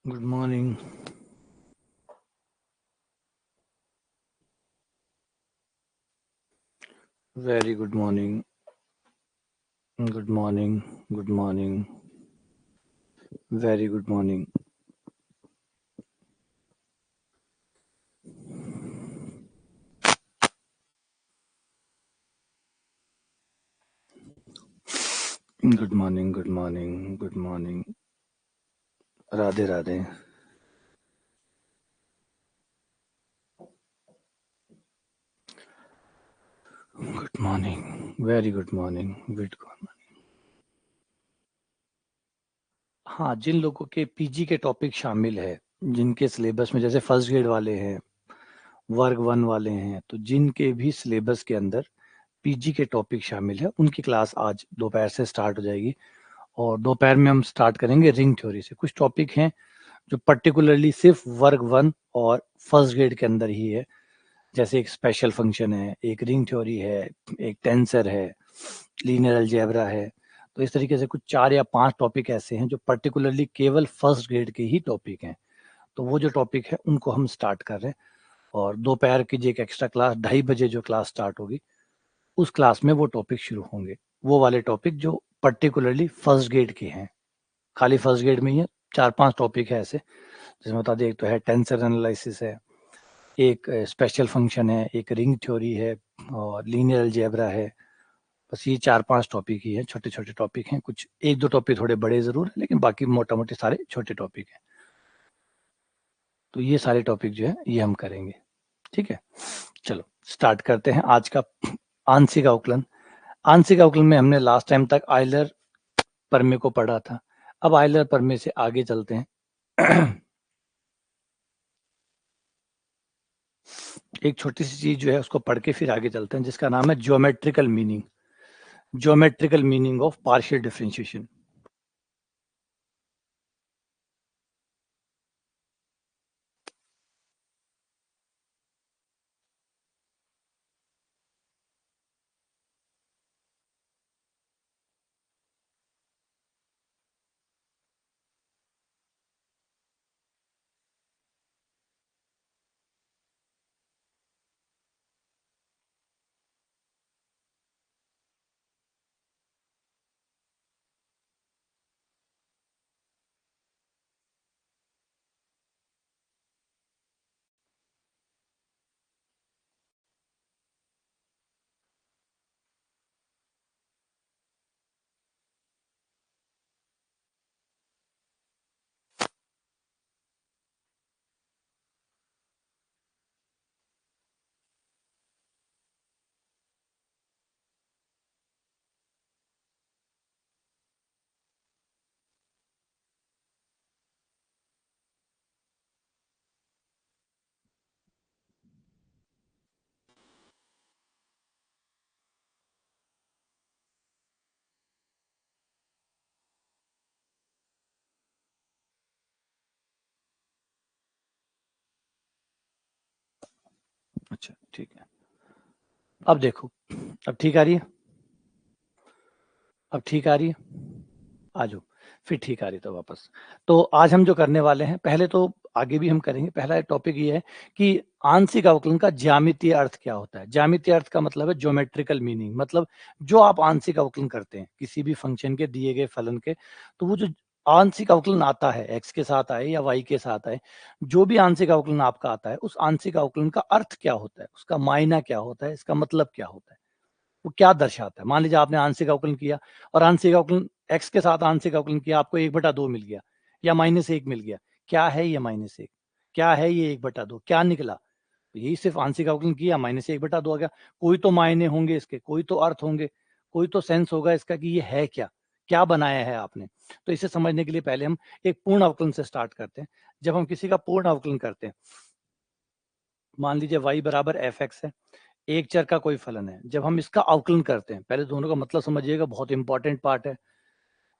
Good morning. Very good morning. Good morning. Good morning. Very good morning. Good morning. Good morning. Good morning. Radhe Radhe. Good morning. Very good morning. Good morning. हाँ, जिन लोगों के PG के topic शामिल है, जिनके syllabus में जैसे first grade वाले हैं, वर्ग 1 वाले हैं, तो जिनके भी सिलेबस के अंदर पीजी के टॉपिक शामिल है, उनकी क्लास आज दोपहर से स्टार्ट हो जाएगी और दोपहर में हम स्टार्ट करेंगे रिंग थ्योरी से। कुछ टॉपिक हैं जो पर्टिकुलरली सिर्फ वर्ग 1 और फर्स्ट ग्रेड के अंदर ही है, जैसे एक स्पेशल फंक्शन है, एक रिंग थ्योरी है, एक टेंसर है, लीनियर अलजेब्रा है। तो इस तरीके से कुछ 4 या 5 टॉपिक ऐसे हैं जो पर्टिकुलरली केवल फर्स्ट ग्रेड के ही टॉपिक हैं। तो वो जो टॉपिक है उनको हम स्टार्ट कर रहे हैं और दोपहर की जो एक एक्स्ट्रा क्लास 2:30 बजे जो क्लास स्टार्ट होगी, उस क्लास में वो टॉपिक शुरू होंगे। वो वाले टॉपिक जो पर्टिकुलरली फर्स्ट ग्रेड के हैं, खाली फर्स्ट ग्रेड में ही है। 4-5 टॉपिक है ऐसे, जिसमें बता दें, एक तो है टेंसर एनालिसिस है, एक स्पेशल फंक्शन है, एक रिंग थ्योरी है और लीनियर अलजेब्रा है। बस ये 4-5 टॉपिक ही हैं, छोटे-छोटे टॉपिक हैं। कुछ 1-2 टॉपिक थोड़े बड़े ज़रूर हैं, लेकिन बाकी मोटा-मोटी सारे छोटे टॉपिक हैं। तो ये सारे टॉपिक जो है ये हम करेंगे, ठीक है? चलो स्टार्ट करते हैं आज का आंशिक अवकलन। आंशिक अवकलन में हमने लास्ट टाइम तक आयलर प्रमेय को पढ़ा था। अब आयलर प्रमेय से आगे चलते हैं। एक छोटी सी चीज जो है उसको पढ़ के फिर आगे चलते हैं, जिसका नाम है geometrical meaning. Geometrical meaning of partial differentiation. अच्छा ठीक है, अब देखो, अब ठीक आ रही है? अब ठीक आ रही है? आ जाओ, फिर ठीक आ रही तो वापस। तो आज हम जो करने वाले हैं, पहले तो आगे भी हम करेंगे, पहला टॉपिक ये है कि आंशिक अवकलन का ज्यामितीय अर्थ क्या होता है। ज्यामितीय अर्थ का मतलब है ज्योमेट्रिकल मीनिंग, मतलब जो आप आंशिक अवकलन करते हैं किसी भी फंक्शन के दिए गए फलन के, तो वो जो आंशिक अवकलन आता है, एक्स के साथ आए या वाई के साथ आए, जो भी आंशिक अवकलन आपका आता है, उस आंशिक अवकलन का अर्थ क्या होता है, उसका मायना क्या होता है, इसका मतलब क्या होता है, वो क्या दर्शाता है। मान लीजिए आपने आंशिक अवकलन किया और आंशिक अवकलन एक्स के साथ आंशिक अवकलन किया, आपको 1/2 मिल गया या -1 मिल गया। क्या है ये -1? क्या है ये 1/2? क्या निकला? तो यही सिर्फ आंशिक अवकलन किया, -1/2 आ गया। कोई तो मायने होंगे इसके, कोई तो अर्थ होंगे, कोई तो सेंस होगा इसका कि ये है क्या, क्या बनाया है आपने। तो इसे समझने के लिए पहले हम एक पूर्ण अवकलन से स्टार्ट करते हैं। जब हम किसी का पूर्ण अवकलन करते हैं, मान लीजिए y बराबर fx है, एक चर का कोई फलन है। जब हम इसका अवकलन करते हैं, पहले दोनों का मतलब समझिएगा, बहुत इंपॉर्टेंट पार्ट है।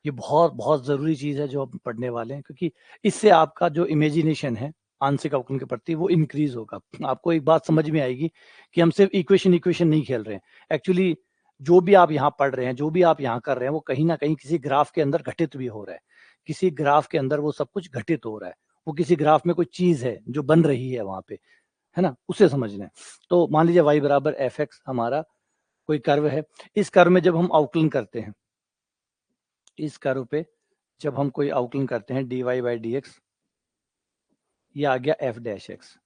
ये बहुत बहुत जरूरी चीज है जो हम पढ़ने वाले हैं, क्योंकि इससे आपका जो इमेजिनेशन है आंशिक अवकलन के प्रति वो इंक्रीज होगा। आपको एक बात समझ में आएगी कि हम सिर्फ इक्वेशन इक्वेशन नहीं खेल रहे हैं। एक्चुअली जो भी आप यहाँ पढ़ रहे हैं, जो भी आप यहाँ कर रहे हैं, वो कहीं ना कहीं किसी ग्राफ के अंदर घटित भी हो रहा है। किसी ग्राफ के अंदर वो सब कुछ घटित हो रहा है, वो किसी ग्राफ में कोई चीज है जो बन रही है वहां पे, है ना, उसे समझना है। तो मान लीजिए y बराबर एफ एक्स हमारा कोई कर्व है। इस कर्व में जब हम आउकलन करते हैं, इस कर्व पे जब हम कोई आउकलन करते हैं dy बाई डी एक्स, ये आ गया एफ डैश एक्स।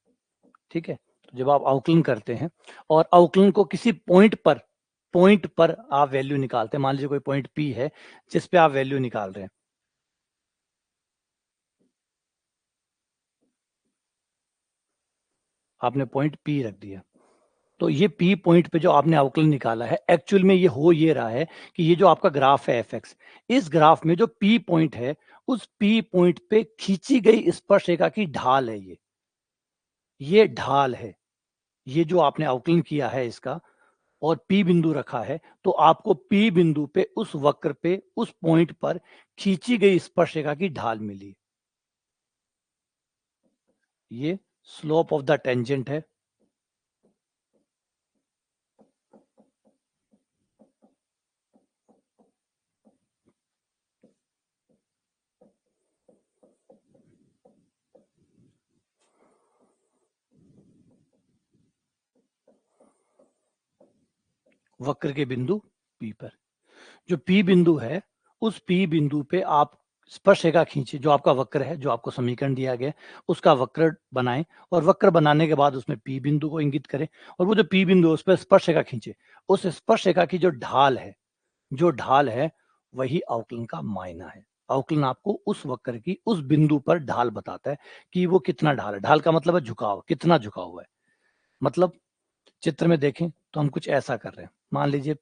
ठीक है, तो जब आप आउकलन करते हैं और आउकलन को किसी पॉइंट पर आप वैल्यू निकालते हैं, मान लीजिए कोई पॉइंट P है जिस पे आप वैल्यू निकाल रहे हैं, आपने पॉइंट P रख दिया, तो ये P पॉइंट पे जो आपने आउकलन निकाला है, एक्चुअल में ये हो ये रहा है कि ये जो आपका ग्राफ है एफ एक्स, इस ग्राफ में जो P पॉइंट है, उस P पॉइंट पे खींची गई स्पर्शरेखा की ढाल है ये ढाल है, ये जो आपने आउकलन किया है इसका और P बिंदु रखा है, तो आपको P बिंदु पे उस वक्र पे उस पॉइंट पर खींची गई स्पर्शरेखा की ढाल मिली। ये स्लोप ऑफ द टेंजेंट है। वक्र के बिंदु P पर जो P बिंदु है, उस P बिंदु पे आप स्पर्शरेखा खींचे, जो आपका वक्र है, जो आपको समीकरण दिया गया उसका वक्र बनाएं, और वक्र बनाने के बाद उसमें P बिंदु को इंगित करें, और वो जो P बिंदु है उस पर स्पर्शरेखा खींचे। उस स्पर्शरेखा की जो ढाल है वही आउकलन का मायना है। आउकलन आपको उस वक्र की उस बिंदु पर ढाल बताता है कि वो कितना ढाल है। ढाल का मतलब है झुकाव, कितना झुका हुआ है। मतलब चित्र में देखें तो हम कुछ ऐसा कर रहे हैं, मान लीजिए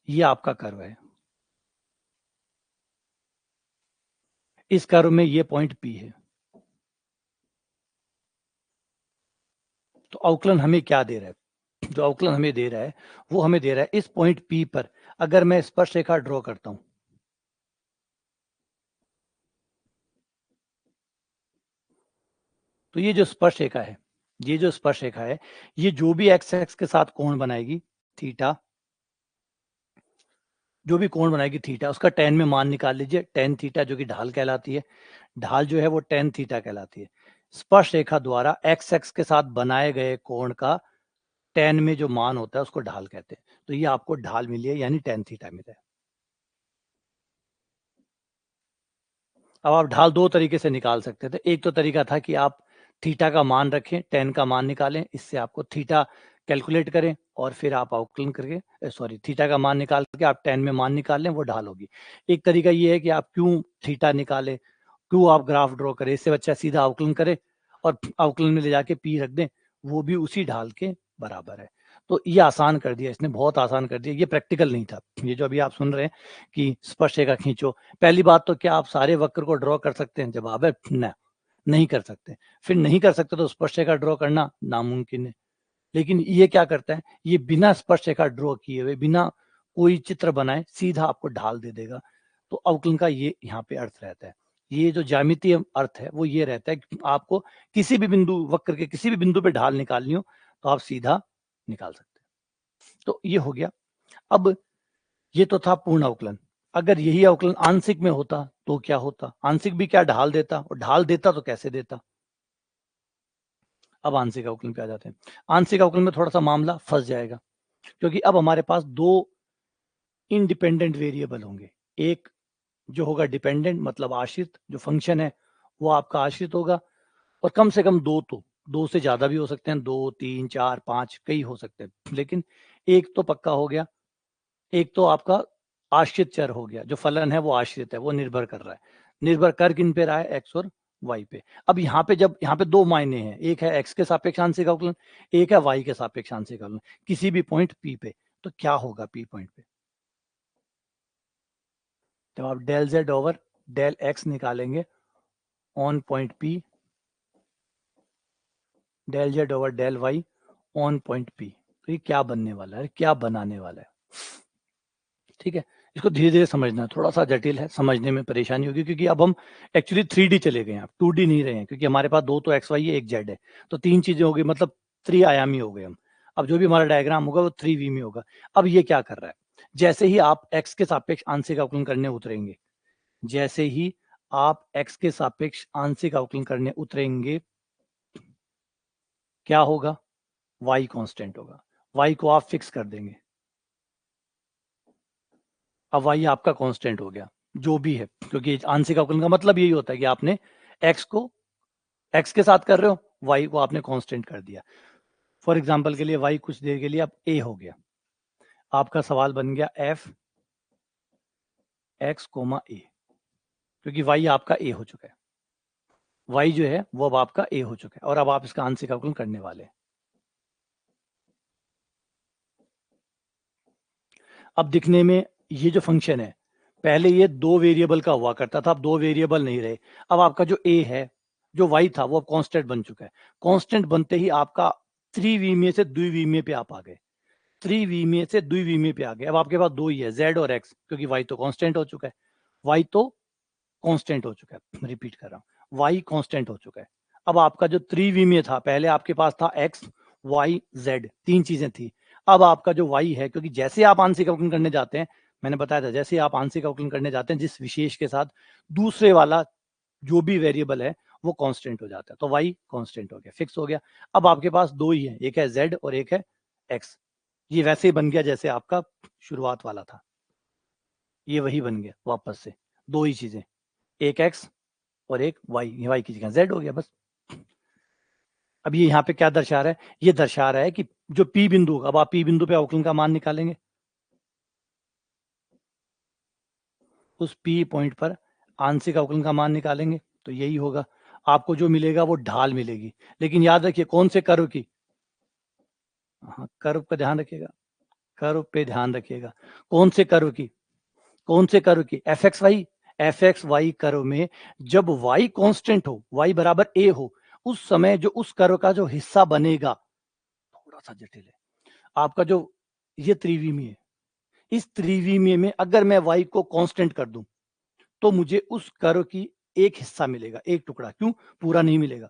ये आपका कर्व है, इस कर्व में ये पॉइंट P है, तो आउकलन हमें क्या दे रहा है, जो आउकलन हमें दे रहा है वो हमें दे रहा है इस पॉइंट P पर अगर मैं स्पर्शरेखा ड्रॉ करता हूं, तो ये जो स्पर्शरेखा है, ये जो भी एक्स एक्स के साथ कोण बनाएगी थीटा, जो भी कोण बनाएगी थीटा, उसका टेन में मान निकाल लीजिए, टेन थीटा जो कि ढाल कहलाती है। ढाल जो है वो टेन थीटा कहलाती है। स्पर्श रेखा द्वारा एक्स एक्स के साथ बनाए गए कोण का टेन में जो मान होता है उसको ढाल कहते हैं। तो ये आपको ढाल मिली है, यानी टेन थीटा मिला है। अब आप ढाल दो तरीके से निकाल सकते थे। एक तो तरीका था कि आप थीटा का मान रखें, टेन का मान निकालें, इससे आपको थीटा कैलकुलेट करें और फिर आप आउकलन करके थीटा का मान निकाल के आप टेन में मान निकाल लें, वो ढाल होगी। एक तरीका ये है कि आप क्यों थीटा निकालें, क्यों आप ग्राफ ड्रॉ करें, इससे बच्चा सीधा आउकलन करे और आउकलन में ले जाके पी रख दें, वो भी उसी ढाल के बराबर है। तो ये आसान कर दिया इसने, बहुत आसान कर दिया। ये प्रैक्टिकल नहीं था, ये जो अभी आप सुन रहे हैं कि स्पर्शरेखा खींचो। पहली बात तो क्या आप सारे वक्र को ड्रॉ कर सकते हैं? जवाब है न, नहीं कर सकते। फिर नहीं कर सकते तो स्पर्शरेखा ड्रॉ करना नामुमकिन है। लेकिन ये क्या करता है, ये बिना स्पर्शरेखा ड्रॉ किए हुए, बिना कोई चित्र बनाए सीधा आपको ढाल दे देगा। तो अवकलन का ये यहाँ पे अर्थ रहता है। ये जो ज्यामितीय अर्थ है वो ये रहता है कि आपको किसी भी बिंदु, वक्र के किसी भी बिंदु पे ढाल निकालनी हो तो आप सीधा निकाल सकते हैं। तो ये हो गया। अब ये तो था पूर्ण अवकलन। अगर यही अवकलन आंशिक में होता तो क्या होता? आंशिक भी क्या ढाल देता, और ढाल देता तो कैसे देता? अब आंशिक अवकलन पे आ जाते हैं। आंशिक अवकलन में थोड़ा सा मामला फंस जाएगा, क्योंकि अब हमारे पास दो इंडिपेंडेंट वेरिएबल होंगे। एक जो होगा डिपेंडेंट, मतलब आश्रित, जो फंक्शन है वो आपका आश्रित होगा, और कम से कम दो, तो दो से ज्यादा भी हो सकते हैं, दो तीन चार पांच कई हो सकते हैं, लेकिन एक तो पक्का हो गया। एक तो आपका आश्रित चर हो गया, जो फलन है वो आश्रित है, वो निर्भर कर रहा है। निर्भर कर किन पे रहा है? एक्स और वाई पे। अब यहाँ पे जब यहाँ पे दो मायने हैं, एक है एक्स के सापेक्ष आंशिक अवकलन, एक है वाई के सापेक्ष आंशिक अवकलन, किसी भी पॉइंट पी पे। तो क्या होगा पी पॉइंट पे? जब आप del Z over del X निकालेंगे on point P, del Z over del Y on point P, तो ये क्या बनने वाला है, क्या बनाने वाला है? ठीक है, इसको धीरे धीरे समझना है, थोड़ा सा जटिल है, समझने में परेशानी होगी, क्योंकि अब हम एक्चुअली 3D चले गए हैं, 2D नहीं रहे हैं, क्योंकि हमारे पास दो तो एक्स वाई है, एक जेड है, तो तीन चीजें हो गई, मतलब त्रिआयामी हो गए हम। अब जो भी हमारा डायग्राम होगा वो 3V में होगा। अब ये क्या कर रहा है, जैसे ही आप x के सापेक्ष आंशिक अवकलन करने उतरेंगे, जैसे ही आप x के सापेक्ष आंशिक अवकलन करने उतरेंगे, क्या होगा? y कांस्टेंट होगा। y को आप फिक्स कर देंगे। अब y आपका कांस्टेंट हो गया, जो भी है, क्योंकि आंशिक अवकलन का मतलब यही होता है कि आपने x को x के साथ कर रहे हो, y को आपने कांस्टेंट कर दिया। फॉर एग्जांपल के लिए y कुछ देर के लिए अब a हो गया, आपका सवाल बन गया f x, a, क्योंकि y आपका a हो चुका है, y जो है वो अब आपका a हो चुका है, और अब आप इसका आंशिक अवकलन करने वाले हैं। अब दिखने में ये जो फंक्शन है, पहले ये 2 वेरिएबल का हुआ करता था, अब 2 वेरिएबल नहीं रहे। अब आपका जो a है, जो y था, वो अब कांस्टेंट बन चुका है। कांस्टेंट बनते ही आपका त्रिविमीय से द्विविमीय पे आप आ गए, त्रिविमीय से द्विविमीय पे आ गए। अब आपके पास दो ही है, z और x, क्योंकि y तो कांस्टेंट हो चुका है, y तो कांस्टेंट हो चुका है, रिपीट कर रहा हूं, y कांस्टेंट हो चुका है। अब आपका जो त्रिविमीय था, पहले आपके पास था x, y, z, तीन चीजें थी। अब आपका जो y है, क्योंकि जैसे आप आंशिक अवकलन करने जाते हैं, मैंने बताया था, जैसे आप आंशिक अवकलन करने जाते हैं जिस विशेष के साथ, दूसरे वाला जो भी वेरिएबल है वो कांस्टेंट हो जाता है, तो y कांस्टेंट हो गया, फिक्स हो गया। अब आपके पास दो ही है, एक है z और एक है x। ये वैसे ही बन गया जैसे आपका शुरुआत वाला था, ये वही बन गया वापस से, दो ही चीजें, एक x और एक y, ये y की जगह z हो गया बस। अब ये यहाँ पे क्या दर्शा रहा है? ये दर्शा रहा है कि जो P बिंदु होगा, अब आप P बिंदु पे अवकलन का मान निकालेंगे, उस P पॉइंट पर आंशिक अवकलन का मान निकालेंगे, तो यही होगा, आपको जो मिलेगा वो ढाल मिलेगी। लेकिन याद रखिए कौन से कर्व की, हाँ कर्व का ध्यान रखिएगा, कर्व पे ध्यान रखिएगा, कौन से कर्व की, कौन से कर्व की, एफ एक्स वाई कर्व में जब y कांस्टेंट हो, y बराबर a हो, उस समय जो उस कर्व का जो हिस्सा बनेगा, थोड़ा सा जटिल है आपका, जो ये त्रिविमीय है, इस त्रिविमीय में अगर मैं y को कांस्टेंट कर दूं, तो मुझे उस कर्व की एक हिस्सा मिलेगा, एक टुकड़ा, क्यों? पूरा नहीं मिलेगा,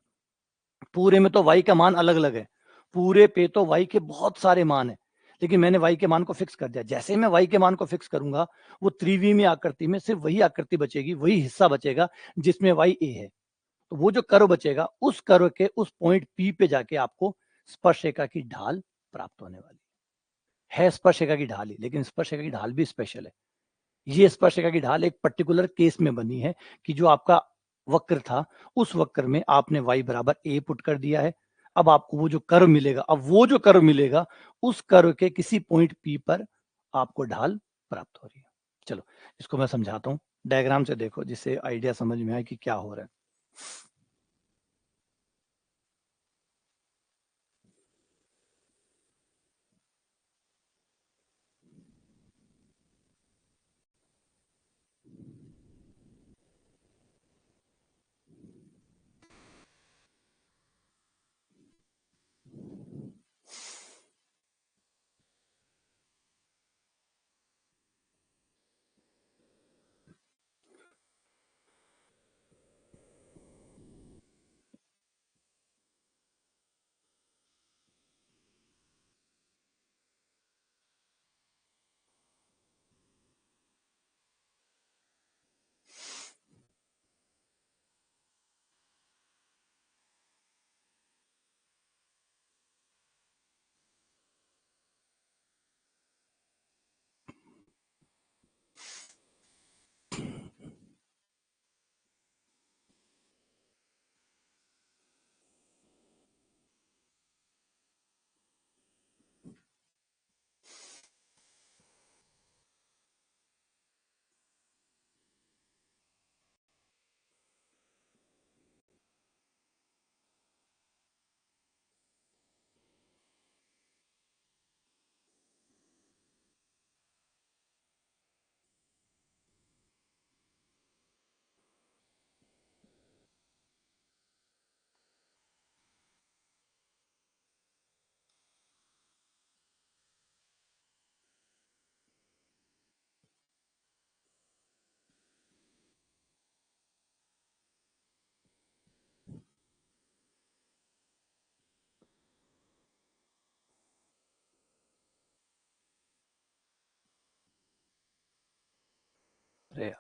पूरे में तो y का मान अलग अलग है, पूरे पे तो y के बहुत सारे मान है, लेकिन मैंने y के मान को फिक्स कर दिया। जैसे मैं y के मान को फिक्स करूंगा, वो त्रिविमीय आकृति में सिर्फ वही आकृति बचेगी, वही हिस्सा बचेगा जिसमें y a है। तो वो जो कर्व बचेगा, उस कर्व के उस पॉइंट P पे जाके आपको स्पर्शरेखा की ढाल प्राप्त होने वाली है स्पर्शरेखा की ढाल ही, लेकिन स्पर्शरेखा की ढाल भी स्पेशल है। ये स्पर्शरेखा की ढाल एक पर्टिकुलर केस में बनी है कि जो आपका वक्र था, उस वक्र में आपने y बराबर a पुट कर दिया है। अब आपको वो जो कर्व मिलेगा, अब वो जो कर्व मिलेगा, उस कर्व के किसी पॉइंट P पर आपको ढाल प्राप्त हो रही है। चलो इसको मैं समझाता हूँ, डायग्राम से देखो, जिससे आइडिया समझ में आए कि क्या हो रहा है। अरे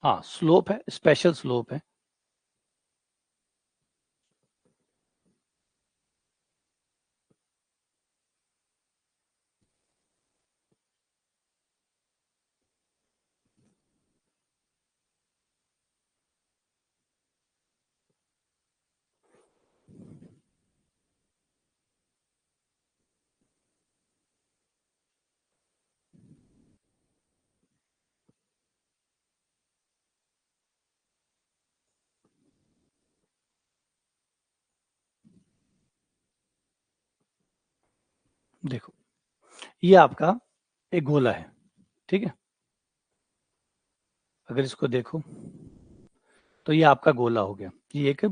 हाँ, स्लोप है, स्पेशल स्लोप है। देखो, ये आपका एक गोला है, ठीक है। अगर इसको देखो तो ये आपका गोला हो गया। ये एक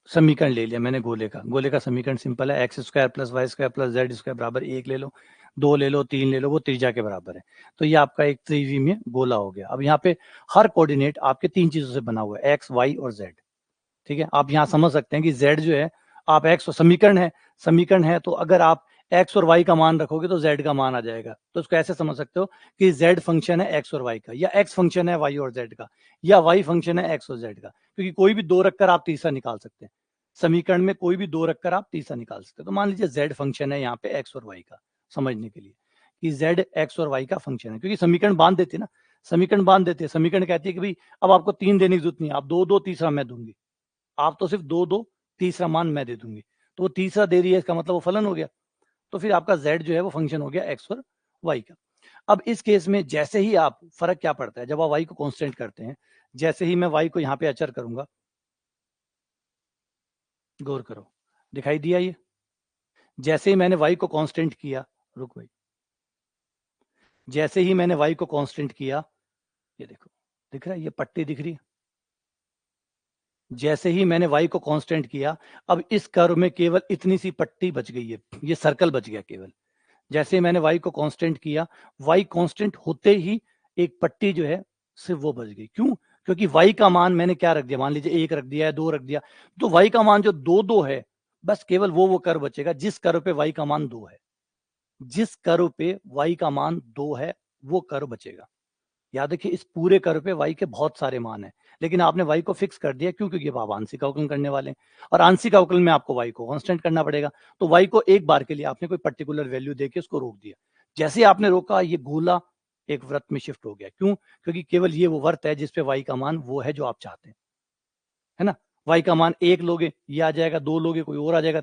समीकरण ले लिया मैंने गोले का समीकरण सिंपल है, x square plus y square plus z square बराबर 1 ले लो, 2 ले लो, 3 ले लो, वो त्रिज्या के बराबर है। तो ये आपका एक त्रिविमीय गोला हो गया। अब यहाँ पे हर कोऑर्डिनेट आपके 3 चीजों से बना हुआ है, एक्स वाई और जेड। ठीक है, आप यहाँ समझ सकते हैं कि जेड जो है, आप एक्स समीकरण है तो अगर आप एक्स और वाई का मान रखोगे तो जेड का मान आ जाएगा। तो इसको ऐसे समझ सकते हो कि जेड फंक्शन है एक्स और वाई का, या एक्स फंक्शन है वाई और जेड का, या वाई फंक्शन है एक्स और जेड का। क्योंकि कोई भी दो रखकर आप तीसरा निकाल सकते हैं, समीकरण में कोई भी दो रखकर आप तीसरा निकाल सकते हैं। तो मान लीजिए जेड फंक्शन है यहाँ पे एक्स और वाई का, समझने के लिए कि जेड एक्स और वाई का फंक्शन है। क्योंकि समीकरण बांध देते ना, समीकरण कहती है कि भाई अब आपको 3 देने की जरूरत नहीं है, आप दो दो तीसरा मैं दूंगी। आप तो सिर्फ दो दो, तीसरा मान मैं दे दूंगी। तो वो तीसरा दे रही है, इसका मतलब वो फलन हो गया। तो फिर आपका z जो है वो फंक्शन हो गया x और y का। अब इस केस में जैसे ही आप, फर्क क्या पड़ता है जब आप y को कांस्टेंट करते हैं, जैसे ही मैं y को यहाँ पे अचर करूंगा, गौर करो, दिखाई दिया ये? जैसे ही मैंने y को कांस्टेंट किया, रुक भाई, जैसे ही मैंने y को कांस्टेंट किया, ये देखो, दिख रहा है, ये पट्टी दिख रही है। जैसे ही मैंने y को कांस्टेंट किया, अब इस कर्व में केवल इतनी सी पट्टी बच गई है, ये सर्कल बच गया केवल। जैसे ही मैंने y को कांस्टेंट किया, y कांस्टेंट होते ही एक पट्टी जो है सिर्फ वो बच गई। क्यों? क्योंकि y का मान मैंने क्या रख दिया, मान लीजिए 1 रख दिया है, 2 रख दिया, तो y का मान जो 2 है, बस केवल वो कर्व बचेगा जिस कर्व पे y का मान 2 है। जिस कर्व पे y का मान 2 है, वो कर्व बचेगा। याद रखिए, इस पूरे कर्व पे y के बहुत सारे मान है, लेकिन आपने y को फिक्स कर दिया। क्यों? क्योंकि आप आंशिक अवकलन करने वाले हैं, और आंशिक अवकलन में आपको y को कांस्टेंट करना पड़ेगा। तो y को एक बार के लिए आपने कोई पर्टिकुलर वैल्यू देके उसको रोक दिया। जैसे आपने रोका, ये गोला एक वृत्त में शिफ्ट हो गया। क्यों? क्योंकि केवल ये वो वृत्त है जिसपे y का मान वो है जो आप चाहते हैं, है ना। y का मान 1 लोगे, ये आ जाएगा, 2 लोगे, कोई और आ जाएगा,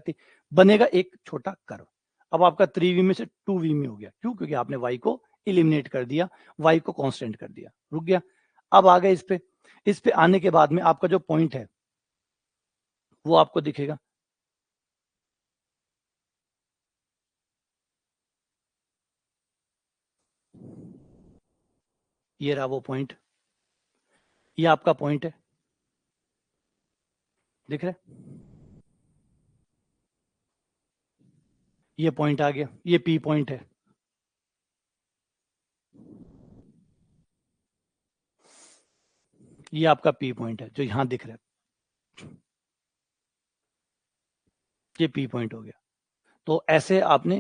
बनेगा एक छोटा कर्व। अब आपका 3v में से 2v में हो गया। क्यों? क्योंकि आपने y को इलिमिनेट कर दिया, y को कांस्टेंट कर दिया, रुक गया। अब आ गए इस पे आने के बाद में आपका जो पॉइंट है वो आपको दिखेगा। ये रहा वो पॉइंट, ये आपका पॉइंट है, दिख रहा है? ये पॉइंट आ गया, ये पी पॉइंट है। ये आपका पी पॉइंट है जो यहां दिख रहा है, ये पी पॉइंट हो गया। तो ऐसे आपने,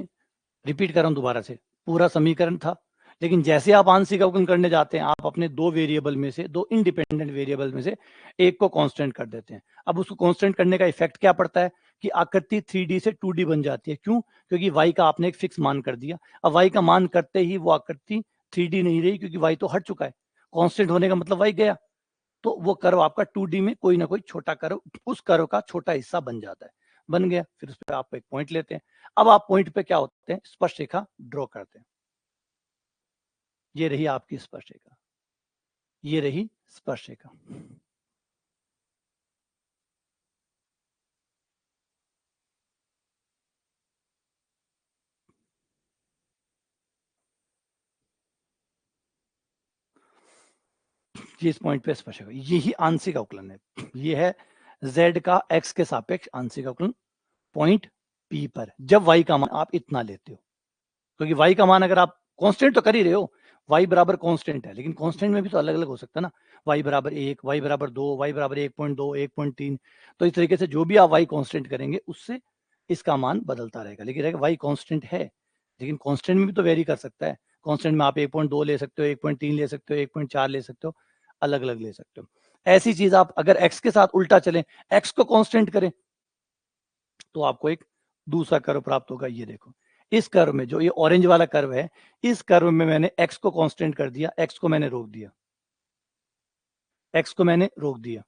रिपीट कर रहा हूं दोबारा से, पूरा समीकरण था, लेकिन जैसे आप आंशिक अवकलन करने जाते हैं, आप अपने दो वेरिएबल में से, दो इंडिपेंडेंट वेरिएबल में से एक को कांस्टेंट कर देते हैं। अब उसको कांस्टेंट करने का इफेक्ट क्या पड़ता है कि आकृति 3D से 2D बन जाती है। क्यों? क्योंकि y का आपने एक फिक्स मान कर दिया। अब y का मान करते ही वो आकृति 3D नहीं रही, क्योंकि y तो हट चुका है। कांस्टेंट होने का मतलब y गया, तो वो कर्व आपका 2D में कोई ना कोई छोटा कर्व, उस कर्व का छोटा हिस्सा बन जाता है। बन गया, फिर उस पर आप एक पॉइंट लेते हैं। अब आप पॉइंट पे क्या होते हैं, स्पर्श रेखा ड्रॉ करते हैं। ये रही आपकी स्पर्श रेखा, ये रही स्पर्श रेखा। ये इस पॉइंट पे स्पर्शक, यही आंशिक अवकलन है। ये है z का x के सापेक्ष आंशिक अवकलन पॉइंट P पर, जब y का मान आप इतना लेते हो, क्योंकि y का मान अगर आप कांस्टेंट तो कर ही रहे हो, y बराबर कांस्टेंट है, लेकिन कांस्टेंट में भी तो अलग अलग हो सकता है ना, y बराबर 1, y बराबर 2, y बराबर 1.2, 1.3, तो इस तरीके से जो भी आप y कांस्टेंट करेंगे उससे इसका मान बदलता रहेगा, लेकिन रहेगा y कांस्टेंट है, लेकिन कांस्टेंट में भी तो वेरी कर सकता है। कांस्टेंट में आप 1.2 ले सकते हो, 1.3 ले सकते हो, 1.4 ले सकते हो, अलग अलग ले सकते हो। ऐसी चीज आप अगर x के साथ उल्टा चलें, x को कांस्टेंट करें, तो आपको एक दूसरा कर्व प्राप्त होगा। ये देखो, इस कर्व में जो ये ऑरेंज वाला कर्व है, इस कर्व में मैंने x को कांस्टेंट कर दिया, x को मैंने रोक दिया, x को मैंने रोक दिया,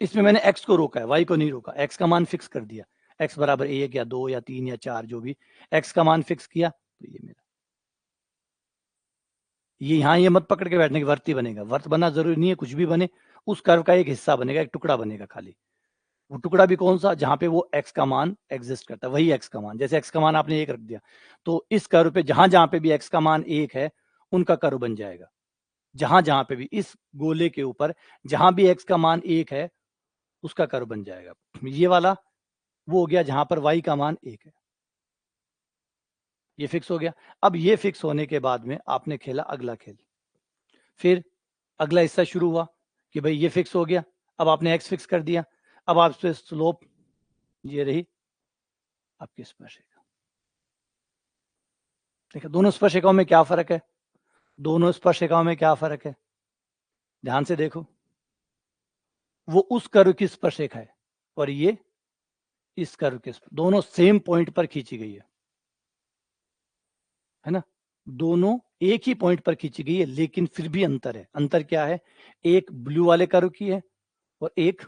इसमें मैंने x को रोका है, y को नहीं रोका, x का मान फिक्स कर दिया, x बराबर 1 या 2 या 3 या 4, जो भी x का मान फिक्स किया, तो ये मेरा, ये यहाँ ये मत पकड़ के बैठने की, वर्त ही बनेगा, वर्त बनना जरूरी नहीं है, कुछ भी बने, उस कर्व का एक हिस्सा बनेगा, एक टुकड़ा बनेगा खाली। वो टुकड़ा भी कौन सा, जहां पे वो x का मान एग्जिस्ट करता है, वही x का मान, जैसे x का मान आपने 1 रख दिया, तो इस कर्व पे जहां जहां पे भी x का मान 1 है, उनका कर्व बन जाएगा। जहां जहां पे भी इस गोले के ऊपर जहां भी x का मान 1 है, उसका कर्व बन जाएगा। ये वाला वो हो गया जहां पर y का मान 1 है, ये फिक्स हो गया। अब ये फिक्स होने के बाद में आपने खेला अगला खेल, फिर अगला हिस्सा शुरू हुआ कि भाई ये फिक्स हो गया, अब आपने x फिक्स कर दिया, अब आपसे स्लोप ये रही आपकी स्पर्शिका। देखिए दोनों स्पर्शिकाओं में क्या फर्क है, दोनों स्पर्शिकाओं में क्या फर्क है, ध्यान से देखो, वो उस कर्व की स्पर्शिका है और ये इस कर्व के, दोनों सेम पॉइंट पर खींची गई है ना, दोनों एक ही पॉइंट पर खींची गई है, लेकिन फिर भी अंतर है। अंतर क्या है, एक ब्लू वाले कर्व की है और एक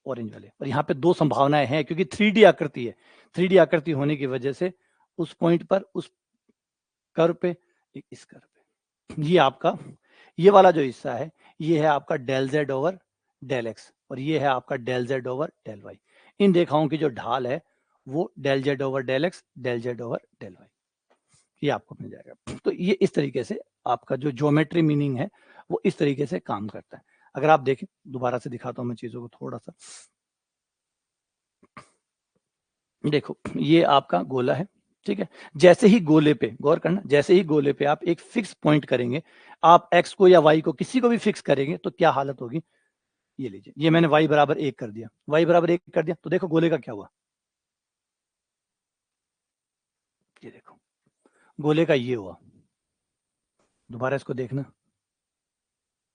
ऑरेंज वाले, और यहाँ पे दो संभावनाएं हैं, क्योंकि 3D आकृति है, 3D आकृति होने की वजह से उस पॉइंट पर, उस कर्व पे, इस कर्व पे, ये आपका ये वाला जो हिस्सा है, ये है आपका del Z over del X, और ये है आपका del Z over del Y. इन रेखाओं की जो ढाल है वो del Z over del X, del Z over del Y, ये आपको मिल जाएगा। तो ये इस तरीके से आपका जो ज्योमेट्री मीनिंग है वो इस तरीके से काम करता है। अगर आप देखें, दोबारा से दिखाता हूं मैं चीजों को थोड़ा सा, देखो ये आपका गोला है, ठीक है, जैसे ही गोले पे गौर करना, जैसे ही गोले पे आप एक फिक्स पॉइंट करेंगे, आप एक्स को या वाई को किसी को भी फिक्स करेंगे, तो क्या हालत होगी, ये लीजिए, ये मैंने y बराबर 1 कर दिया, y बराबर 1 कर दिया, तो देखो गोले का क्या हुआ, ये देखो गोले का ये हुआ, दोबारा इसको देखना,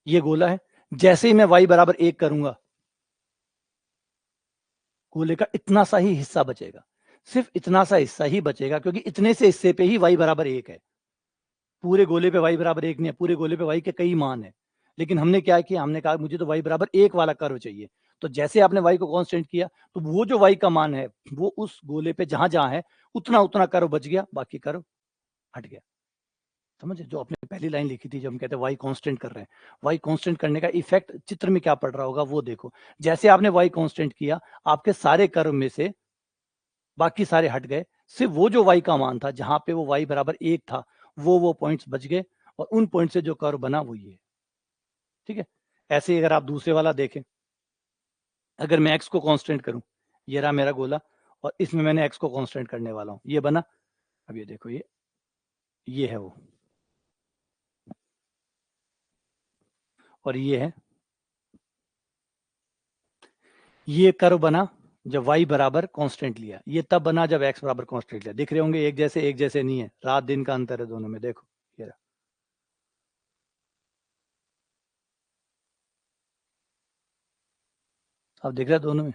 ये गोला है, जैसे ही मैं y बराबर 1 करूंगा, गोले का इतना सा ही हिस्सा बचेगा, सिर्फ इतना सा हिस्सा ही बचेगा, क्योंकि इतने से हिस्से पे ही y बराबर 1 है, पूरे गोले पे y बराबर 1 नहीं है, पूरे गोले पे y के कई मान है, लेकिन हमने क्या किया, हमने कहा मुझे तो y बराबर 1 वाला कर्व चाहिए, तो जैसे आपने y को कांस्टेंट किया, तो वो जो y का मान है वो उस गोले पे जहां जहां है उतना उतना कर्व बच गया, बाकी कर्व हट गया। समझे, जो आपने पहली लाइन लिखी थी, जब हम कहते हैं y कांस्टेंट कर रहे हैं, y कांस्टेंट करने का इफेक्ट चित्र में क्या पड़ रहा होगा वो देखो, जैसे आपने y कांस्टेंट किया, आपके सारे कर्व में से बाकी सारे हट गए, सिर्फ वो जो y का मान था जहां पे वो y बराबर 1 था, वो पॉइंट्स बच गए, और उन पॉइंट से जो कर्व बना वो ये, ठीक है। ऐसे ही अगर आप दूसरे वाला देखें, अगर मैं x को कांस्टेंट करूं, ये रहा मेरा गोला, और इसमें मैंने x को कांस्टेंट करने वाला हूं, ये बना, अब ये देखो, ये है वो, और ये है, ये कर्व बना जब y बराबर कांस्टेंट लिया, ये तब बना जब x बराबर कांस्टेंट लिया, दिख रहे होंगे एक जैसे नहीं है, रात दिन का अंतर है दोनों में, देखो ये रहा, अब दिख रहा है दोनों में,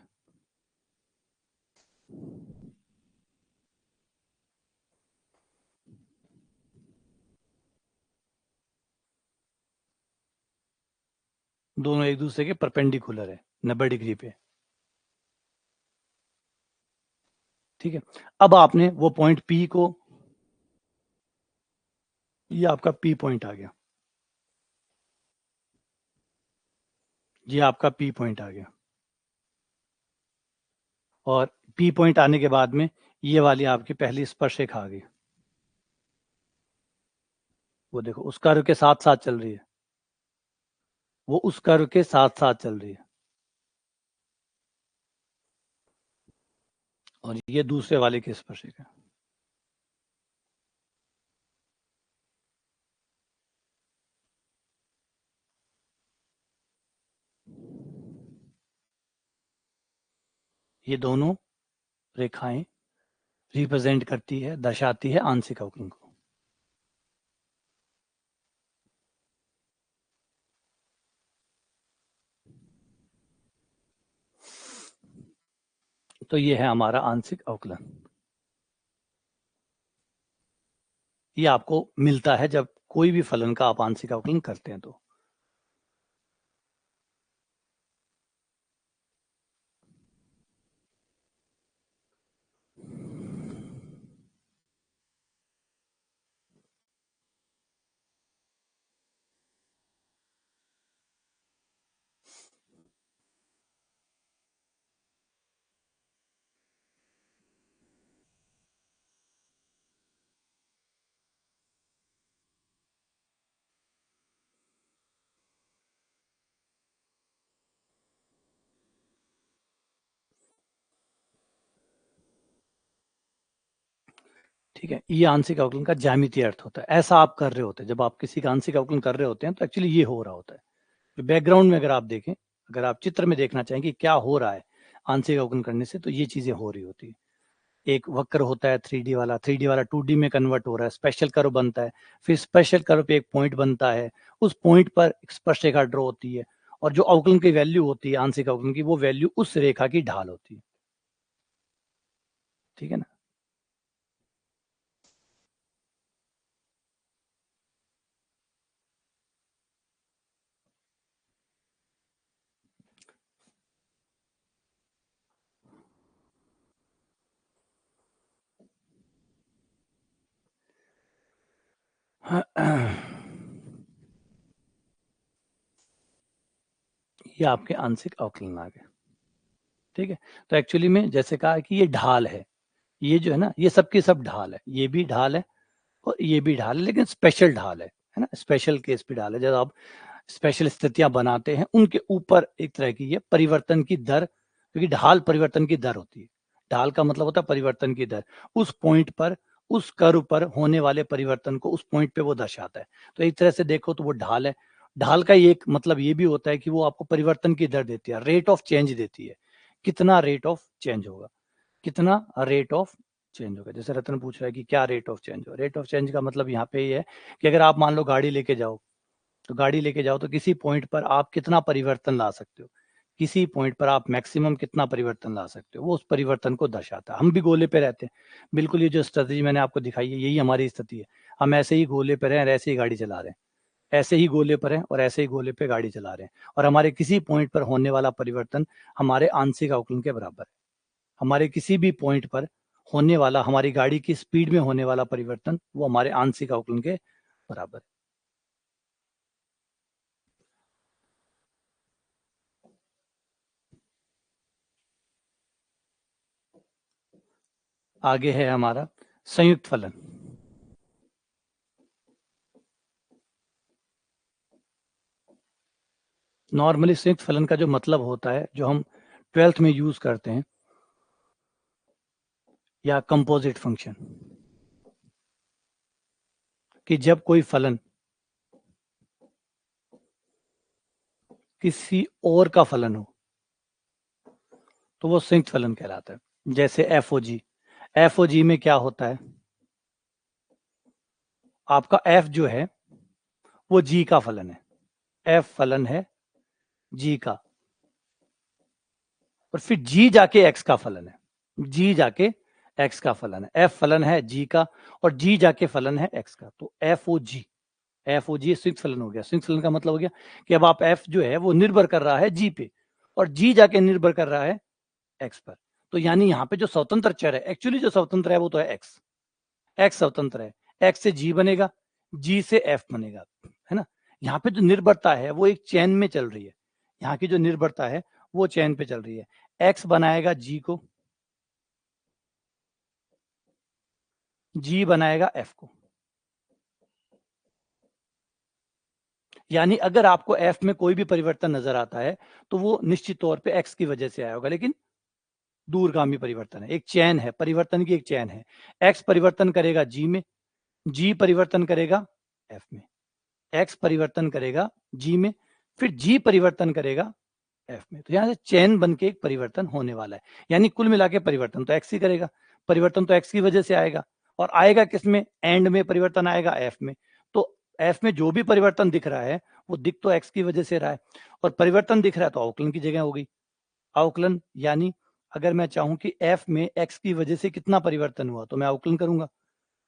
दोनों एक दूसरे के परपेंडिकुलर है 90 डिग्री पे, ठीक है। अब आपने वो पॉइंट P को, ये आपका P पॉइंट आ गया, ये आपका P पॉइंट आ गया, और P पॉइंट आने के बाद में ये वाली आपकी पहली स्पर्शरेखा आ गई, वो देखो उस कर्व के साथ साथ चल रही है, वो उस कर्व के साथ साथ चल रही है, और ये दूसरे वाले की स्पर्शिका। ये दोनों रेखाएं रिप्रेजेंट करती है, दर्शाती है आंशिक अवकलन को। तो ये है हमारा आंशिक अवकलन। ये आपको मिलता है जब कोई भी फलन का आप आंशिक अवकलन करते हैं ठीक है। ये आंशिक अवकलन का ज्यामितीय अर्थ होता है। ऐसा आप कर रहे होते हैं जब आप किसी का आंशिक अवकलन कर रहे होते हैं, तो एक्चुअली ये हो रहा होता है। बैकग्राउंड में अगर आप देखें, अगर आप चित्र में देखना चाहें कि क्या हो रहा है आंशिक अवकलन करने से, तो ये चीजें हो रही होती है। एक वक्र होता है 3D वाला, 3D वाला 2D में कन्वर्ट हो रहा है, स्पेशल कर्व बनता है, फिर स्पेशल कर्व पे एक पॉइंट बनता है, उस पॉइंट पर एक स्पर्शरेखा ड्रॉ होती है, और जो अवकलन की वैल्यू होती है आंशिक अवकलन की, वो वैल्यू उस रेखा की ढाल होती है। ठीक है ना। ये आपके आंशिक अवकलन आ गए। ठीक है। तो एक्चुअली में जैसे कहा कि ये ढाल है, ये जो है ना, ये सबकी सब ढाल है, ये भी ढाल है और ये भी ढाल है, लेकिन स्पेशल ढाल है ना, स्पेशल केस भी ढाल है। जब आप स्पेशल स्थितियां बनाते हैं, उनके ऊपर एक तरह की ये परिवर्तन की दर, क्योंकि ढाल परिवर्तन की दर होती है। ढाल का मतलब होता है परिवर्तन की दर। उस पॉइंट पर, उस कर्व पर होने वाले परिवर्तन को उस पॉइंट पे वो दर्शाता है। तो एक तरह से देखो तो वो ढाल है। ढाल का एक मतलब ये भी होता है कि वो आपको परिवर्तन की दर देती है, रेट ऑफ चेंज देती है। कितना रेट ऑफ चेंज होगा, कितना रेट ऑफ चेंज होगा। जैसे रतन पूछ रहा है कि क्या रेट ऑफ चेंज हो, रेट ऑफ चेंज का मतलब यहाँ पे ये है कि अगर आप मान लो गाड़ी लेके जाओ, तो गाड़ी लेके जाओ तो किसी पॉइंट पर आप कितना परिवर्तन ला सकते हो, किसी पॉइंट पर आप मैक्सिमम कितना परिवर्तन ला सकते हो, वो उस परिवर्तन को दर्शाता है। हम भी गोले पे रहते हैं, बिल्कुल ये जो स्ट्रेटजी मैंने आपको दिखाई है, यही हमारी स्थिति है। हम ऐसे ही गोले पर हैं और ऐसे ही गाड़ी चला रहे हैं, ऐसे ही गोले पर हैं और ऐसे ही गोले पे गाड़ी चला रहे हैं, और हमारे किसी पॉइंट पर होने वाला परिवर्तन हमारे आंशिक अवकलन के बराबर है। हमारे किसी भी पॉइंट पर होने वाला, हमारी गाड़ी की स्पीड में होने वाला परिवर्तन, वो हमारे आंशिक अवकलन के बराबर है। आगे है हमारा संयुक्त फलन। नॉर्मली संयुक्त फलन का जो मतलब होता है, जो हम 12th में यूज करते हैं, या कंपोजिट फंक्शन, कि जब कोई फलन किसी और का फलन हो, तो वो संयुक्त फलन कहलाता है। जैसे एफ ओ जी, एफ ओ जी में क्या होता है, आपका एफ जो है वो जी का फलन है, एफ फलन है जी का, और फिर जी जाके एक्स का फलन है, जी जाके एक्स का फलन है। एफ फलन है जी का और जी जाके फलन है एक्स का, तो एफ ओ जी, एफ ओ जी संयुक्त फलन हो गया। संयुक्त फलन का मतलब हो गया कि अब आप एफ जो है वो निर्भर कर रहा है जी पे, और जी जाके निर्भर कर रहा है एक्स पर। तो यानी यहाँ पे जो स्वतंत्र चर है, एक्चुअली जो स्वतंत्र है वो तो है एक्स, एक्स स्वतंत्र है। एक्स से जी बनेगा, जी से एफ बनेगा, है ना। यहाँ पे जो निर्भरता है वो एक चैन में चल रही है, यहाँ की जो निर्भरता है वो चैन पे चल रही है। एक्स बनाएगा जी को, जी बनाएगा एफ को। यानी अगर आपको एफ में कोई भी परिवर्तन नजर आता है तो वो निश्चित तौर पे एक्स की वजह से आया होगा, लेकिन दूरगामी परिवर्तन है, एक चैन है, परिवर्तन की एक चैन है। एक्स परिवर्तन करेगा जी में, जी परिवर्तन करेगा एफ में, एक्स परिवर्तन करेगा जी में, फिर जी परिवर्तन करेगा एफ में। तो यहां से चैन बन के एक परिवर्तन होने वाला है। यानी कुल मिला के परिवर्तन तो एक्स ही करेगा, परिवर्तन तो एक्स की वजह से आएगा, और आएगा किसमें, एंड में परिवर्तन आएगा एफ में। तो एफ में जो भी परिवर्तन दिख रहा है वो दिख तो एक्स की वजह से रहा है, और परिवर्तन दिख रहा है तो अवकलन की जगह होगी। अवकलन यानी अगर मैं चाहूं कि एफ में एक्स की वजह से कितना परिवर्तन हुआ तो मैं अवकलन करूंगा,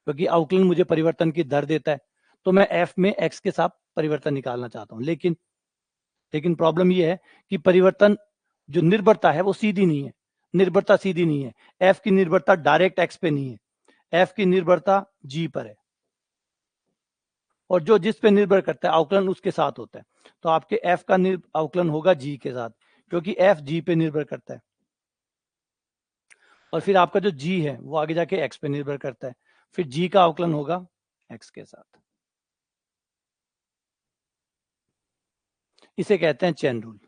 क्योंकि अवकलन मुझे परिवर्तन की दर देता है। तो मैं एफ में एक्स के साथ परिवर्तन निकालना चाहता हूं, लेकिन प्रॉब्लम यह है कि परिवर्तन जो निर्भरता है वो सीधी नहीं है, निर्भरता सीधी नहीं है। एफ की निर्भरता डायरेक्ट एक्स पे नहीं है, एफ की निर्भरता जी पर है, और जो जिस पे निर्भर करता है अवकलन उसके साथ होता है। तो आपके एफ का अवकलन होगा जी के साथ, क्योंकि एफ जी पे निर्भर करता है, और फिर आपका जो जी है वो आगे जाके एक्स पे निर्भर करता है, फिर जी का अवकलन होगा एक्स के साथ। इसे कहते हैं चेन रूल।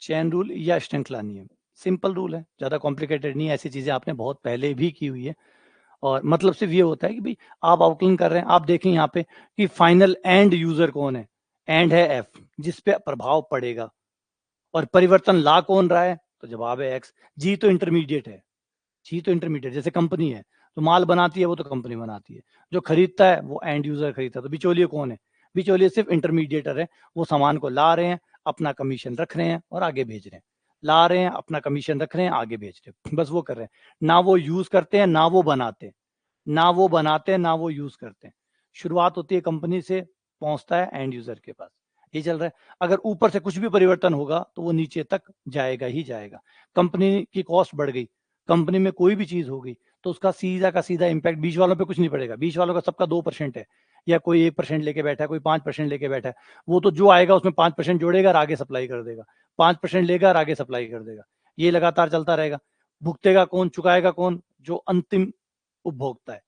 चेन रूल या श्रृंखला नियम सिंपल रूल है, ज्यादा कॉम्प्लिकेटेड नहीं है, ऐसी चीजें आपने बहुत पहले भी की हुई है। और मतलब सिर्फ ये होता है कि भाई आप अवकलन कर रहे हैं, आप देखें यहाँ पे कि फाइनल एंड यूजर कौन है, एंड है एफ जिस पे प्रभाव पड़ेगा, और परिवर्तन ला कौन रहा है, तो जवाब है एक्स। जी तो इंटरमीडिएट है, जी तो इंटरमीडिएट, जैसे कंपनी है तो माल बनाती है वो तो कंपनी बनाती है, जो खरीदता है वो एंड यूजर खरीदता है। तो बिचौलिए कौन है, बिचौलिए सिर्फ इंटरमीडिएटर है, वो सामान को ला रहे हैं, अपना कमीशन रख रहे हैं और आगे भेज रहे हैं, ला रहे हैं अपना कमीशन रख रहे हैं आगे भेज रहे हैं, बस वो कर रहे हैं। ना वो यूज करते हैं ना वो बनाते हैं, ना वो बनाते हैं ना वो यूज करते हैं। शुरुआत होती है कंपनी से, पहुंचता है एंड यूजर के पास, ये चल रहा है। अगर ऊपर से कुछ भी परिवर्तन होगा तो वो नीचे तक जाएगा ही जाएगा। कंपनी की कॉस्ट बढ़ गई, कंपनी में कोई भी चीज होगी तो उसका सीधा का सीधा इम्पैक्ट बीच वालों पे कुछ नहीं पड़ेगा, बीच वालों का सबका 2% है, या कोई 1% लेके बैठा है, कोई 5% लेके बैठा है, वो तो जो आएगा उसमें 5% जोड़ेगा और आगे सप्लाई कर देगा, 5% लेगा और आगे सप्लाई कर देगा, ये लगातार चलता रहेगा। भुगतेगा कौन, चुकाएगा कौन, जो अंतिम उपभोक्ता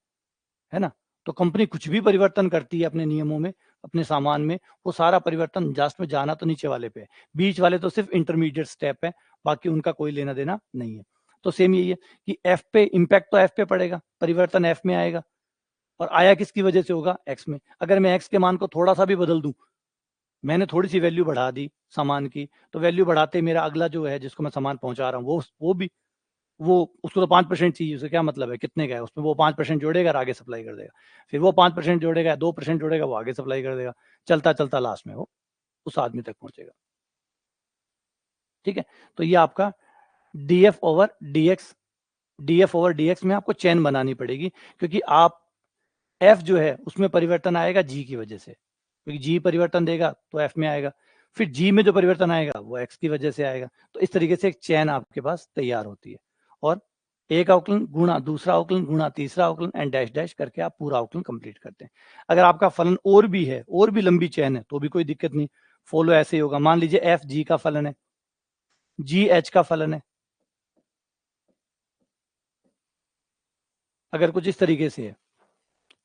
है ना। तो कंपनी कुछ भी परिवर्तन करती है अपने नियमों में, अपने सामान में, वो सारा परिवर्तन लास्ट में जाना तो नीचे वाले पे है, बीच वाले तो सिर्फ इंटरमीडिएट स्टेप है, बाकी उनका कोई लेना देना नहीं है। तो सेम यही है कि एफ पे इम्पैक्ट तो एफ पे पड़ेगा, परिवर्तन एफ में आएगा, और आया किसकी वजह से होगा, एक्स में। अगर मैं एक्स के मान को थोड़ा सा भी बदल दूं, मैंने थोड़ी सी वैल्यू बढ़ा दी सामान की, तो वैल्यू बढ़ाते मेरा अगला जो है जिसको मैं सामान पहुंचा रहा हूँ वो भी, वो उसको तो 5% चाहिए, उसका क्या मतलब है कितने का है, उसमें वो 5% जोड़ेगा और आगे सप्लाई कर देगा, फिर वो 5% जोड़ेगा, 2% जोड़ेगा, वो आगे सप्लाई कर देगा, चलता चलता लास्ट में वो उस आदमी तक पहुंचेगा। ठीक है, तो ये आपका df over dx, df over dx में आपको चेन बनानी पड़ेगी, क्योंकि आप एफ जो है उसमें परिवर्तन आएगा जी की वजह से, क्योंकि जी परिवर्तन देगा तो एफ में आएगा, फिर जी में जो परिवर्तन आएगा वो एक्स की वजह से आएगा। तो इस तरीके से एक चैन आपके पास तैयार होती है, और एक अवकलन गुणा दूसरा अवकलन गुणा तीसरा अवकलन एंड डैश डैश करके आप पूरा अवकलन कंप्लीट करते हैं। अगर आपका फलन और भी है, और भी लंबी चैन है, तो भी कोई दिक्कत नहीं, फॉलो ऐसे ही होगा। मान लीजिए एफ जी का फलन है, जी एच का फलन है, अगर कुछ इस तरीके से है,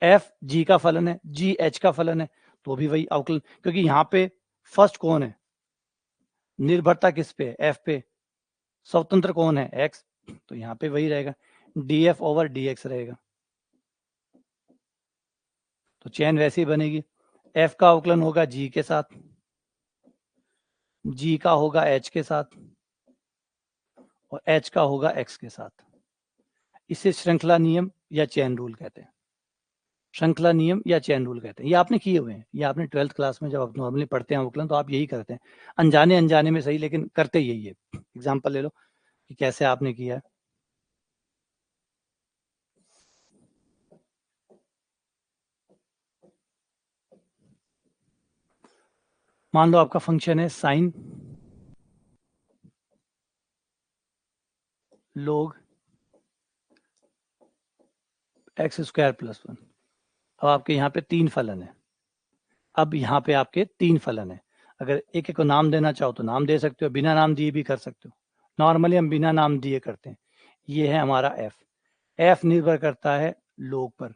एफ जी का फलन है, जी एच का फलन है, तो भी वही अवकलन, क्योंकि यहाँ पे फर्स्ट कौन है, निर्भरता किस पे है, एफ पे, स्वतंत्र कौन है, एक्स, तो यहाँ पे वही रहेगा, डीएफ ओवर डीएक्स रहेगा। तो चैन वैसे ही बनेगी, एफ का अवकलन होगा जी के साथ, जी का होगा एच के साथ, और एच का होगा एक्स के साथ। इसे श्रृंखला नियम या चैन रूल कहते हैं, श्रृंखला नियम या चैन रूल कहते हैं। ये आपने किए हुए हैं, ये आपने 12th क्लास में जब आप नॉर्मली पढ़ते हैं अवकलन तो आप यही करते हैं, अनजाने अनजाने में सही, लेकिन करते यही है। एग्जाम्पल ले लो कि कैसे आपने किया है। मान लो आपका फंक्शन है sine log x square plus 1। अब आपके यहाँ पे 3 फलन है, अब यहाँ पे आपके 3 फलन है, अगर एक एक को नाम देना चाहो तो नाम दे सकते हो, बिना नाम दिए भी कर सकते हो, नॉर्मली हम बिना नाम दिए करते हैं। ये है हमारा एफ, एफ निर्भर करता है लोग पर,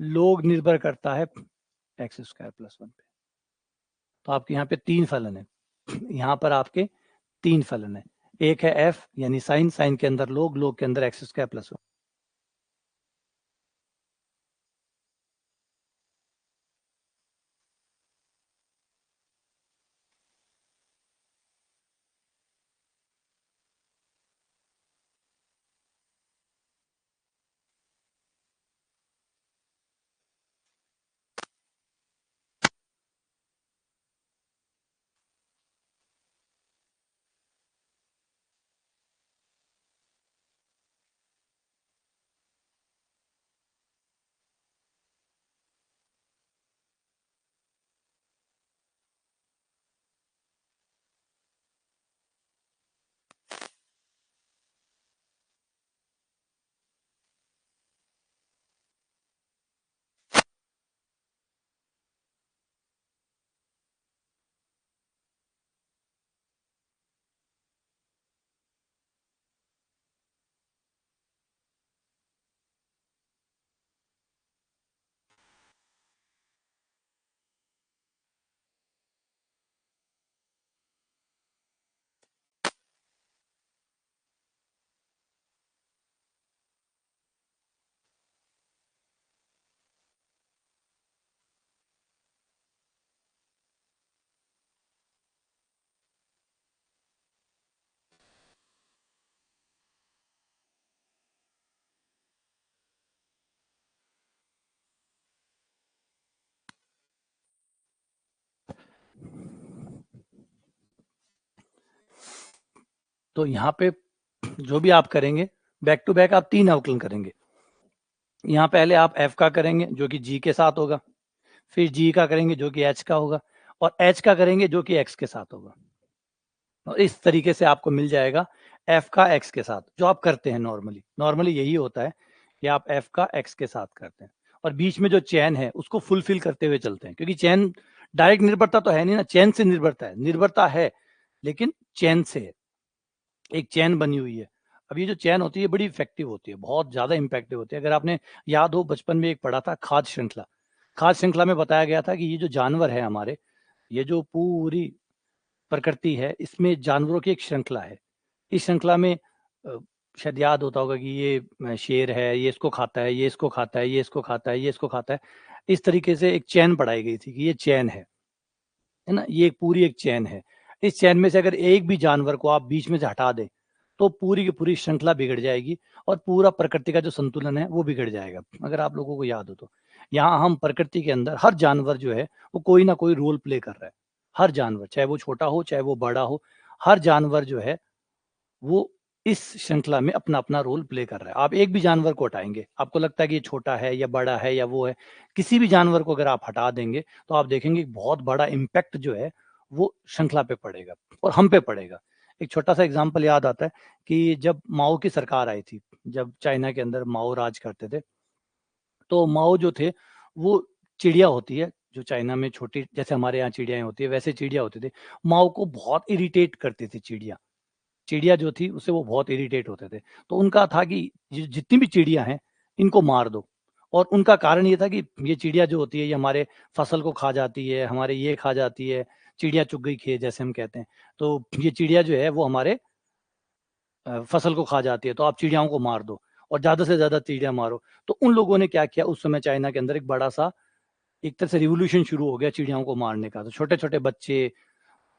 log निर्भर करता है x स्क्वायर प्लस 1 पे। तो आपके यहाँ पे 3 फलन है, यहाँ पर आपके 3 फलन है। एक है f यानी साइन, साइन के अंदर log, log के अंदर x स्क्वायर प्लस 1। तो यहाँ पे जो भी आप करेंगे, बैक टू बैक आप 3 अवकलन करेंगे। यहाँ पहले आप f का करेंगे जो कि g के साथ होगा, फिर g का करेंगे जो कि h का होगा, और h का करेंगे जो कि x के साथ होगा। और इस तरीके से आपको मिल जाएगा f का x के साथ, जो आप करते हैं नॉर्मली। नॉर्मली यही होता है कि आप f का x के साथ करते हैं, और बीच में जो चैन है उसको फुलफिल करते हुए चलते हैं, क्योंकि चैन डायरेक्ट निर्भरता तो है नहीं ना, चैन से निर्भरता है, निर्भरता है लेकिन चैन से है, एक चैन बनी हुई है। अब ये जो चैन होती है बड़ी इफेक्टिव होती है, बहुत ज्यादा इम्पैक्टिव होती है। अगर आपने याद हो बचपन में एक पढ़ा था खाद्य श्रृंखला, खाद्य श्रृंखला में बताया गया था कि ये जो जानवर है हमारे, ये जो पूरी प्रकृति है, इसमें जानवरों की एक श्रृंखला है। इस श्रृंखला में शायद याद होता होगा कि ये शेर है, ये इसको खाता है, ये इसको खाता है, ये इसको खाता है, ये इसको खाता है। इस तरीके से एक चैन पढ़ाई गई थी कि ये चैन है ना, ये एक पूरी एक चैन है। इस चैन में से अगर एक भी जानवर को आप बीच में से हटा दें तो पूरी की पूरी श्रृंखला बिगड़ जाएगी, और पूरा प्रकृति का जो संतुलन है वो बिगड़ जाएगा। अगर आप लोगों को याद हो तो यहाँ हम प्रकृति के अंदर हर जानवर जो है वो कोई ना कोई रोल प्ले कर रहा है। हर जानवर, चाहे वो छोटा हो चाहे वो बड़ा हो, हर जानवर जो है वो इस श्रृंखला में अपना अपना रोल प्ले कर रहा है। आप एक भी जानवर को हटाएंगे, आपको लगता है कि ये छोटा है या बड़ा है या वो है, किसी भी जानवर को अगर आप हटा देंगे तो आप देखेंगे बहुत बड़ा इम्पैक्ट जो है वो श्रृंखला पे पड़ेगा और हम पे पड़ेगा। एक छोटा सा एग्जाम्पल याद आता है कि जब माओ की सरकार आई थी, जब चाइना के अंदर माओ राज करते थे, तो माओ जो थे वो चिड़िया होती है जो चाइना में छोटी, जैसे हमारे यहाँ चिड़ियाएं होती है वैसे चिड़िया होती थी। माओ को बहुत इरिटेट करती थी चिड़िया, चिड़िया जो थी उससे वो बहुत इरिटेट होते थे। तो उनका था कि जितनी भी चिड़िया हैं इनको मार दो। और उनका कारण ये था कि ये चिड़िया जो होती है ये हमारे फसल को खा जाती है, हमारे ये खा जाती है, चिड़िया चुग गई खेत जैसे हम कहते हैं। तो ये चिड़िया जो है वो हमारे फसल को खा जाती है, तो आप चिड़ियाओं को मार दो और ज्यादा से ज्यादा चिड़िया मारो। तो उन लोगों ने क्या किया, उस समय चाइना के अंदर एक बड़ा सा एक तरह से रिवोल्यूशन शुरू हो गया चिड़ियाओं को मारने का। तो छोटे छोटे बच्चे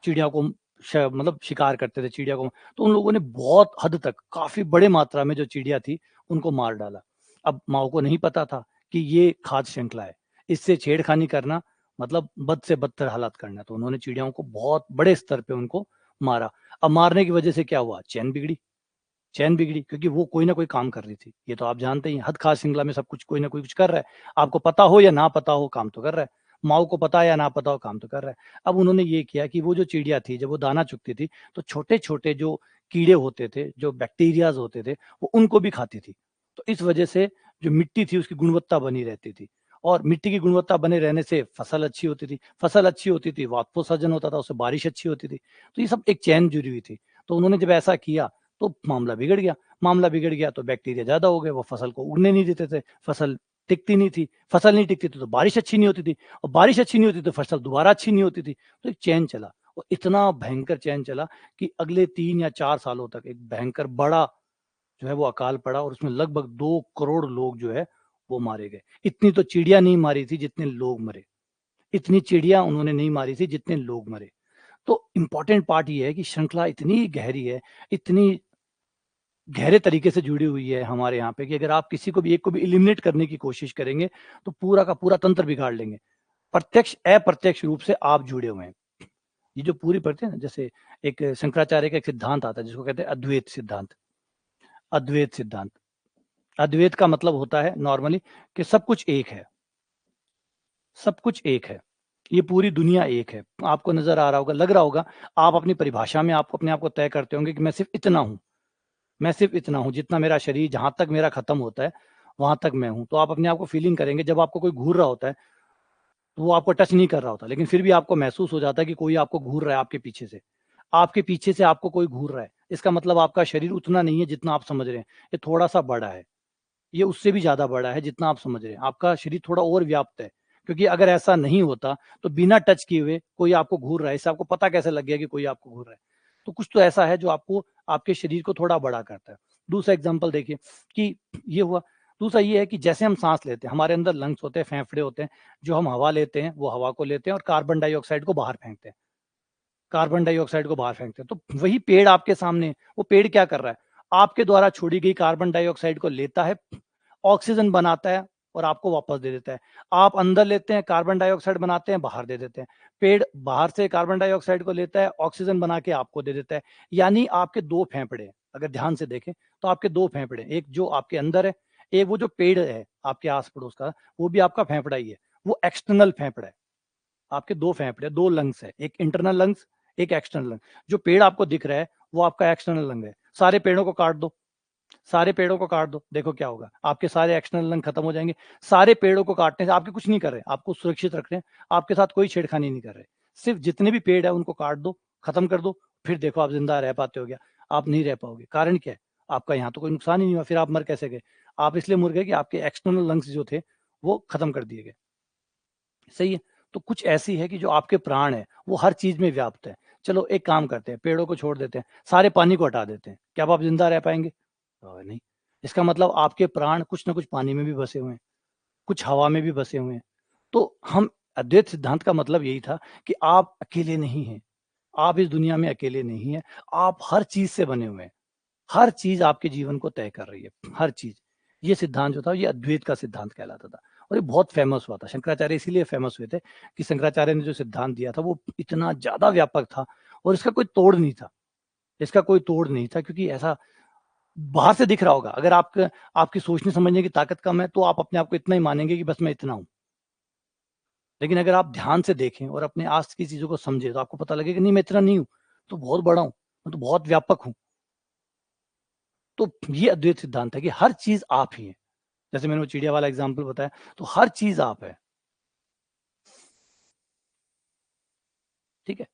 चिड़िया को मतलब शिकार करते थे चिड़िया को। तो उन लोगों ने बहुत हद तक काफी बड़े मात्रा में जो चिड़िया थी उनको मार डाला। अब माओ को नहीं पता था कि ये खाद्य श्रृंखला है, इससे छेड़खानी करना मतलब बद से बदतर हालात करना। तो उन्होंने चिड़ियाओं को बहुत बड़े स्तर पे उनको मारा। अब मारने की वजह से क्या हुआ, चैन बिगड़ी। चैन बिगड़ी क्योंकि वो कोई ना कोई काम कर रही थी। ये तो आप जानते ही, हद खास श्रृंखला में सब कुछ कोई ना कोई कुछ कर रहा है, आपको पता हो या ना पता हो काम तो कर रहा है। माओ को पता या ना पता हो काम तो कर रहा है। अब उन्होंने ये किया कि वो जो चिड़िया थी जब वो दाना चुगती थी तो छोटे छोटे जो कीड़े होते थे, जो बैक्टीरियाज होते थे, वो उनको भी खाती थी। तो इस वजह से जो मिट्टी थी उसकी गुणवत्ता बनी रहती थी, और मिट्टी की गुणवत्ता बने रहने से फसल अच्छी होती थी, फसल अच्छी होती थी वाष्पोत्सर्जन होता था, उससे बारिश अच्छी होती थी। तो ये सब एक चैन जुड़ी हुई थी। तो उन्होंने जब ऐसा किया तो मामला बिगड़ गया। मामला बिगड़ गया तो बैक्टीरिया ज्यादा हो गए, वो फसल को उगने नहीं देते थे, फसल टिकती नहीं थी, फसल नहीं टिकती थी तो बारिश अच्छी नहीं होती थी, और बारिश अच्छी नहीं होती तो फसल दोबारा अच्छी नहीं होती थी। तो एक चैन चला, और इतना भयंकर चैन चला कि अगले 3 या 4 सालों तक एक भयंकर बड़ा जो है वो अकाल पड़ा, और उसमें लगभग 2 करोड़ लोग जो है वो मारे गए। इतनी तो चिड़िया नहीं मारी थी जितने लोग मरे, इतनी चिड़िया उन्होंने नहीं मारी थी जितने लोग मरे। तो इम्पोर्टेंट पार्ट ये है कि श्रृंखला इतनी गहरी है, इतनी गहरे तरीके से जुड़ी हुई है हमारे यहाँ पे, कि अगर आप किसी को भी, एक को भी एलिमिनेट करने की कोशिश करेंगे तो पूरा का पूरा तंत्र बिगाड़ लेंगे। प्रत्यक्ष अप्रत्यक्ष रूप से आप जुड़े हुए हैं। ये जो पूरी पढ़ते हैं ना, जैसे एक शंकराचार्य का एक सिद्धांत आता है जिसको कहते हैं अद्वैत सिद्धांत। अद्वैत सिद्धांत, अद्वैत का मतलब होता है नॉर्मली कि सब कुछ एक है, सब कुछ एक है, ये पूरी दुनिया एक है। आपको नजर आ रहा होगा, लग रहा होगा, आप अपनी परिभाषा में आपको अपने आप को तय करते होंगे कि मैं सिर्फ इतना हूं, मैं सिर्फ इतना हूं, जितना मेरा शरीर, जहां तक मेरा खत्म होता है वहां तक मैं हूं। तो आप अपने आप को फीलिंग करेंगे, जब आपको कोई घूर रहा होता है तो वो आपको टच नहीं कर रहा होता, लेकिन फिर भी आपको महसूस हो जाता है कि कोई आपको घूर रहा है आपके पीछे से, आपके पीछे से आपको कोई घूर रहा है। इसका मतलब आपका शरीर उतना नहीं है जितना आप समझ रहे हैं, ये थोड़ा सा बड़ा है, ये उससे भी ज्यादा बड़ा है जितना आप समझ रहे हैं। आपका शरीर थोड़ा और व्याप्त है, क्योंकि अगर ऐसा नहीं होता तो बिना टच किए हुए कोई आपको घूर रहा है, इससे आपको पता कैसे लग गया कि कोई आपको घूर रहा है? तो कुछ तो ऐसा है जो आपको, आपके शरीर को थोड़ा बड़ा करता है। दूसरा एग्जाम्पल देखिए कि ये हुआ। दूसरा ये है कि जैसे हम सांस लेते हैं, हमारे अंदर लंग्स होते हैं, फेफड़े होते हैं, जो हम हवा लेते हैं वो हवा को लेते हैं और कार्बन डाइऑक्साइड को बाहर फेंकते हैं, कार्बन डाइऑक्साइड को बाहर फेंकते हैं। तो वही पेड़ आपके सामने, वो पेड़ क्या कर रहा है? आपके द्वारा छोड़ी गई कार्बन डाइऑक्साइड को लेता है, ऑक्सीजन बनाता है और आपको वापस दे देता है। आप अंदर लेते हैं, कार्बन डाइऑक्साइड बनाते हैं, बाहर दे देते हैं। पेड़ बाहर से कार्बन डाइऑक्साइड को लेता है, ऑक्सीजन बना के आपको दे देता है। यानी आपके दो फेफड़े हैं, अगर ध्यान से देखें तो आपके दो फेफड़े हैं, एक जो आपके अंदर है, एक वो जो पेड़ है आपके आस पड़ोस का, वो भी आपका फेफड़ा ही है, वो एक्सटर्नल फेफड़ा है। आपके दो फेफड़े, दो लंग्स है, एक इंटरनल लंग्स, एक एक्सटर्नल लंग। जो पेड़ आपको दिख रहा है वो आपका एक्सटर्नल लंग है। सारे पेड़ों को काट दो, सारे पेड़ों को काट दो, देखो क्या होगा, आपके सारे एक्सटर्नल लंग खत्म हो जाएंगे। सारे पेड़ों को काटने से आपके कुछ नहीं कर रहे, आपको सुरक्षित रख रहे हैं, आपके साथ कोई छेड़खानी नहीं कर रहे। सिर्फ जितने भी पेड़ है उनको काट दो, खत्म कर दो, फिर देखो आप जिंदा रह पाते हो क्या? आप नहीं रह पाओगे। कारण क्या है? आपका यहाँ तो कोई नुकसान ही नहीं हुआ, फिर आप मर कैसे गए? आप इसलिए मर गए कि आपके एक्सटर्नल लंग्स जो थे वो खत्म कर दिए गए। सही है। तो कुछ ऐसी है कि जो आपके प्राण है वो हर चीज में व्याप्त है। चलो एक काम करते हैं, पेड़ों को छोड़ देते हैं, सारे पानी को हटा देते हैं, क्या अब आप जिंदा रह पाएंगे? नहीं। इसका मतलब आपके प्राण कुछ ना कुछ पानी में भी बसे हुए हैं, कुछ हवा में भी बसे हुए हैं। तो हम, अद्वैत सिद्धांत का मतलब यही था कि आप अकेले नहीं हैं, आप इस दुनिया में अकेले नहीं हैं, आप हर चीज से बने हुए हैं, हर चीज आपके जीवन को तय कर रही है, हर चीज। ये सिद्धांत जो था ये अद्वैत का सिद्धांत कहलाता था, और ये बहुत फेमस हुआ था। शंकराचार्य इसीलिए फेमस हुए थे कि शंकराचार्य ने जो सिद्धांत दिया था वो इतना ज्यादा व्यापक था, और इसका कोई तोड़ नहीं था, इसका कोई तोड़ नहीं था। क्योंकि ऐसा बाहर से दिख रहा होगा, अगर आपकी सोचने समझने की ताकत कम है तो आप अपने आप को इतना ही मानेंगे कि बस मैं इतना हूं। लेकिन अगर आप ध्यान से देखें और अपने आस की चीजों को समझे तो आपको पता लगेगा नहीं, मैं इतना नहीं हूं, तो बहुत बड़ा हूं, मैं तो बहुत व्यापक हूं। तो ये अद्वैत सिद्धांत है कि हर चीज आप ही है। जैसे मैंने वो चिड़िया वाला एग्जाम्पल बताया, तो हर चीज आप है। ठीक है।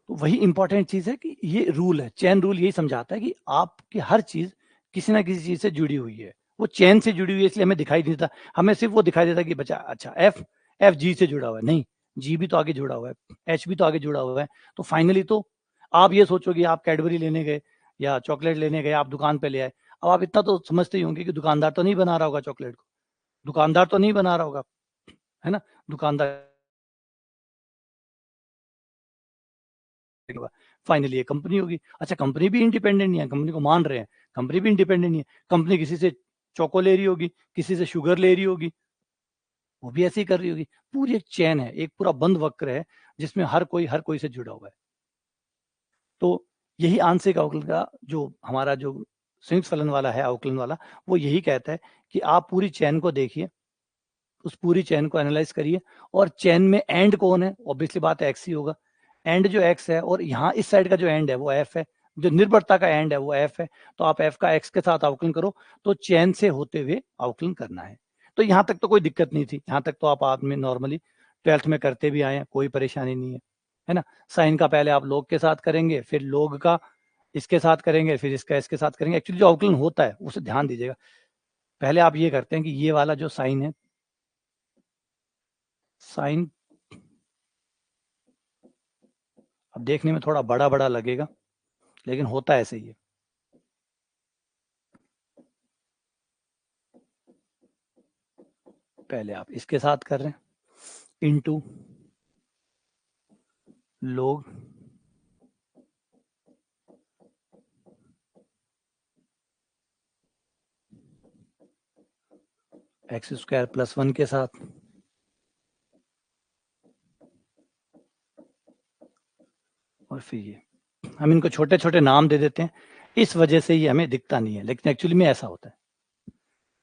तो वही इंपॉर्टेंट चीज है कि ये रूल है, चैन रूल यही समझाता है कि आपकी हर चीज किसी ना किसी चीज से जुड़ी हुई है। वो चैन से जुड़ी हुई है, इसलिए हमें दिखाई नहीं देता। हमें सिर्फ वो दिखाई देता कि बच्चा, अच्छा एफ, एफ जी से जुड़ा हुआ है, नहीं, जी भी तो आगे जुड़ा हुआ है, एच भी तो आगे जुड़ा हुआ है। तो फाइनली तो आप ये सोचोगे, आप कैडबरी लेने गए या चॉकलेट लेने गए, आप दुकान पे ले आए। अब आप इतना तो समझते ही होंगे कि दुकानदार तो नहीं बना रहा होगा चॉकलेट को, दुकानदार तो नहीं बना रहा होगा, है ना? दुकानदार होगा, फाइनली ये कंपनी होगी। अच्छा, कंपनी भी इंडिपेंडेंट नहीं है, कंपनी को मान रहे हैं, कंपनी भी इंडिपेंडेंट नहीं है। कंपनी किसी से चोको ले रही होगी, किसी से शुगर ले रही होगी, वो भी ऐसे ही कर रही होगी। पूरी एक चेन है, एक पूरा बंद वक्र है जिसमें हर कोई से जुड़ा हुआ है। तो यही आंशिक अवकलन का जो हमारा जो संयुक्त फलन वाला है, अवकलन वाला, वो यही कहता है कि आप पूरी चैन को देखिए, उस पूरी चैन को एनालाइज करिए, और चैन में एंड कौन है? ऑब्वियसली बात है एक्स ही होगा। एंड जो एक्स है, और यहाँ इस साइड का जो एंड है वो एफ है, जो निर्भरता का एंड है वो एफ है। तो आप एफ का एक्स के साथ अवकलन करो, तो चैन से होते हुए अवकलन करना है। तो यहाँ तक तो कोई दिक्कत नहीं थी, यहाँ तक तो आप आदमी नॉर्मली 12th में करते भी आए हैं, कोई परेशानी नहीं है ना? साइन का पहले आप लोग के साथ करेंगे, फिर लोग का इसके साथ करेंगे, फिर इसका इसके साथ करेंगे। एक्चुअली जो अवकलन होता है उसे ध्यान दीजिएगा, पहले आप ये करते हैं कि ये वाला जो साइन है, साइन अब देखने में थोड़ा बड़ा बड़ा लगेगा, लेकिन होता ऐसे ही है। पहले आप इसके साथ कर रहे हैं, इनटू लोग एक्स स्क्वायर प्लस 1 के साथ, और फिर ये हम इनको छोटे छोटे नाम दे देते हैं, इस वजह से ये हमें दिखता नहीं है, लेकिन एक्चुअली में ऐसा होता है।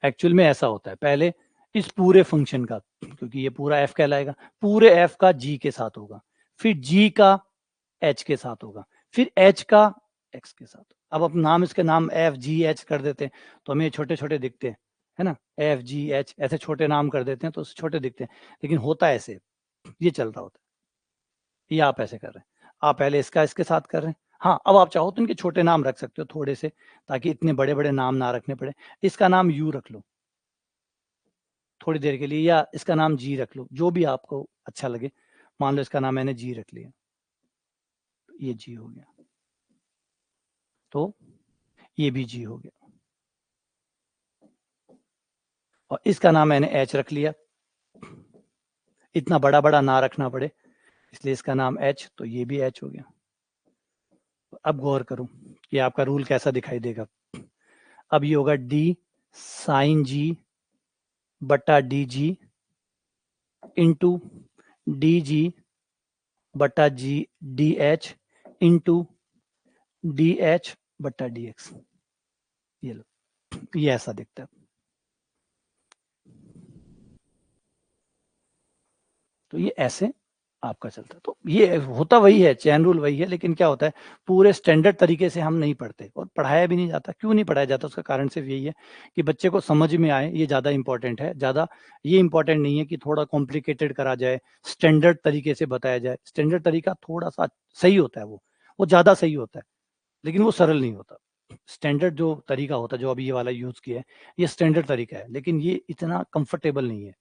एक्चुअल में ऐसा होता है, पहले इस पूरे फंक्शन का, क्योंकि ये पूरा एफ कहलाएगा, पूरे एफ का जी के साथ होगा, फिर जी का एच के साथ होगा, फिर एच का एक्स के साथ। अब अपना नाम, इसके नाम एफ जी एच कर देते हैं तो हमें छोटे छोटे दिखते हैं, है ना, एफ जी एच ऐसे छोटे नाम कर देते हैं तो छोटे दिखते हैं, लेकिन होता ऐसे, ये चल रहा होता है। ये आप ऐसे कर रहे हैं, आप पहले इसका इसके साथ कर रहे हैं। हाँ, अब आप चाहो तो इनके छोटे नाम रख सकते हो थोड़े से, ताकि इतने बड़े बड़े नाम ना रखने पड़े। इसका नाम यू रख लो थोड़ी देर के लिए, या इसका नाम जी रख लो, जो भी आपको अच्छा लगे। मान लो इसका नाम मैंने जी रख लिया, ये जी हो गया, तो ये भी जी हो गया, और इसका नाम मैंने एच रख लिया, इतना बड़ा बड़ा ना रखना पड़े इसलिए इसका नाम एच, तो ये भी एच हो गया। अब गौर करो कि आपका रूल कैसा दिखाई देगा। अब ये होगा डी साइन जी बटा D G into D G बटा G D H into D H बटा डी एक्स। ये लो, ये ऐसा दिखता है। तो ये ऐसे आपका चलता है, तो ये होता वही है, चैन रूल वही है, लेकिन क्या होता है, पूरे स्टैंडर्ड तरीके से हम नहीं पढ़ते और पढ़ाया भी नहीं जाता। क्यों नहीं पढ़ाया जाता, उसका कारण सिर्फ यही है कि बच्चे को समझ में आए, ये ज़्यादा इंपॉर्टेंट है। ज़्यादा ये इंपॉर्टेंट नहीं है कि थोड़ा कॉम्प्लिकेटेड करा जाए, स्टैंडर्ड तरीके से बताया जाए। स्टैंडर्ड तरीका थोड़ा सा सही होता है, वो ज़्यादा सही होता है, लेकिन वो सरल नहीं होता। स्टैंडर्ड जो तरीका होता है, जो अभी ये वाला यूज़ किया है, ये स्टैंडर्ड तरीका है, लेकिन ये इतना कंफर्टेबल नहीं है,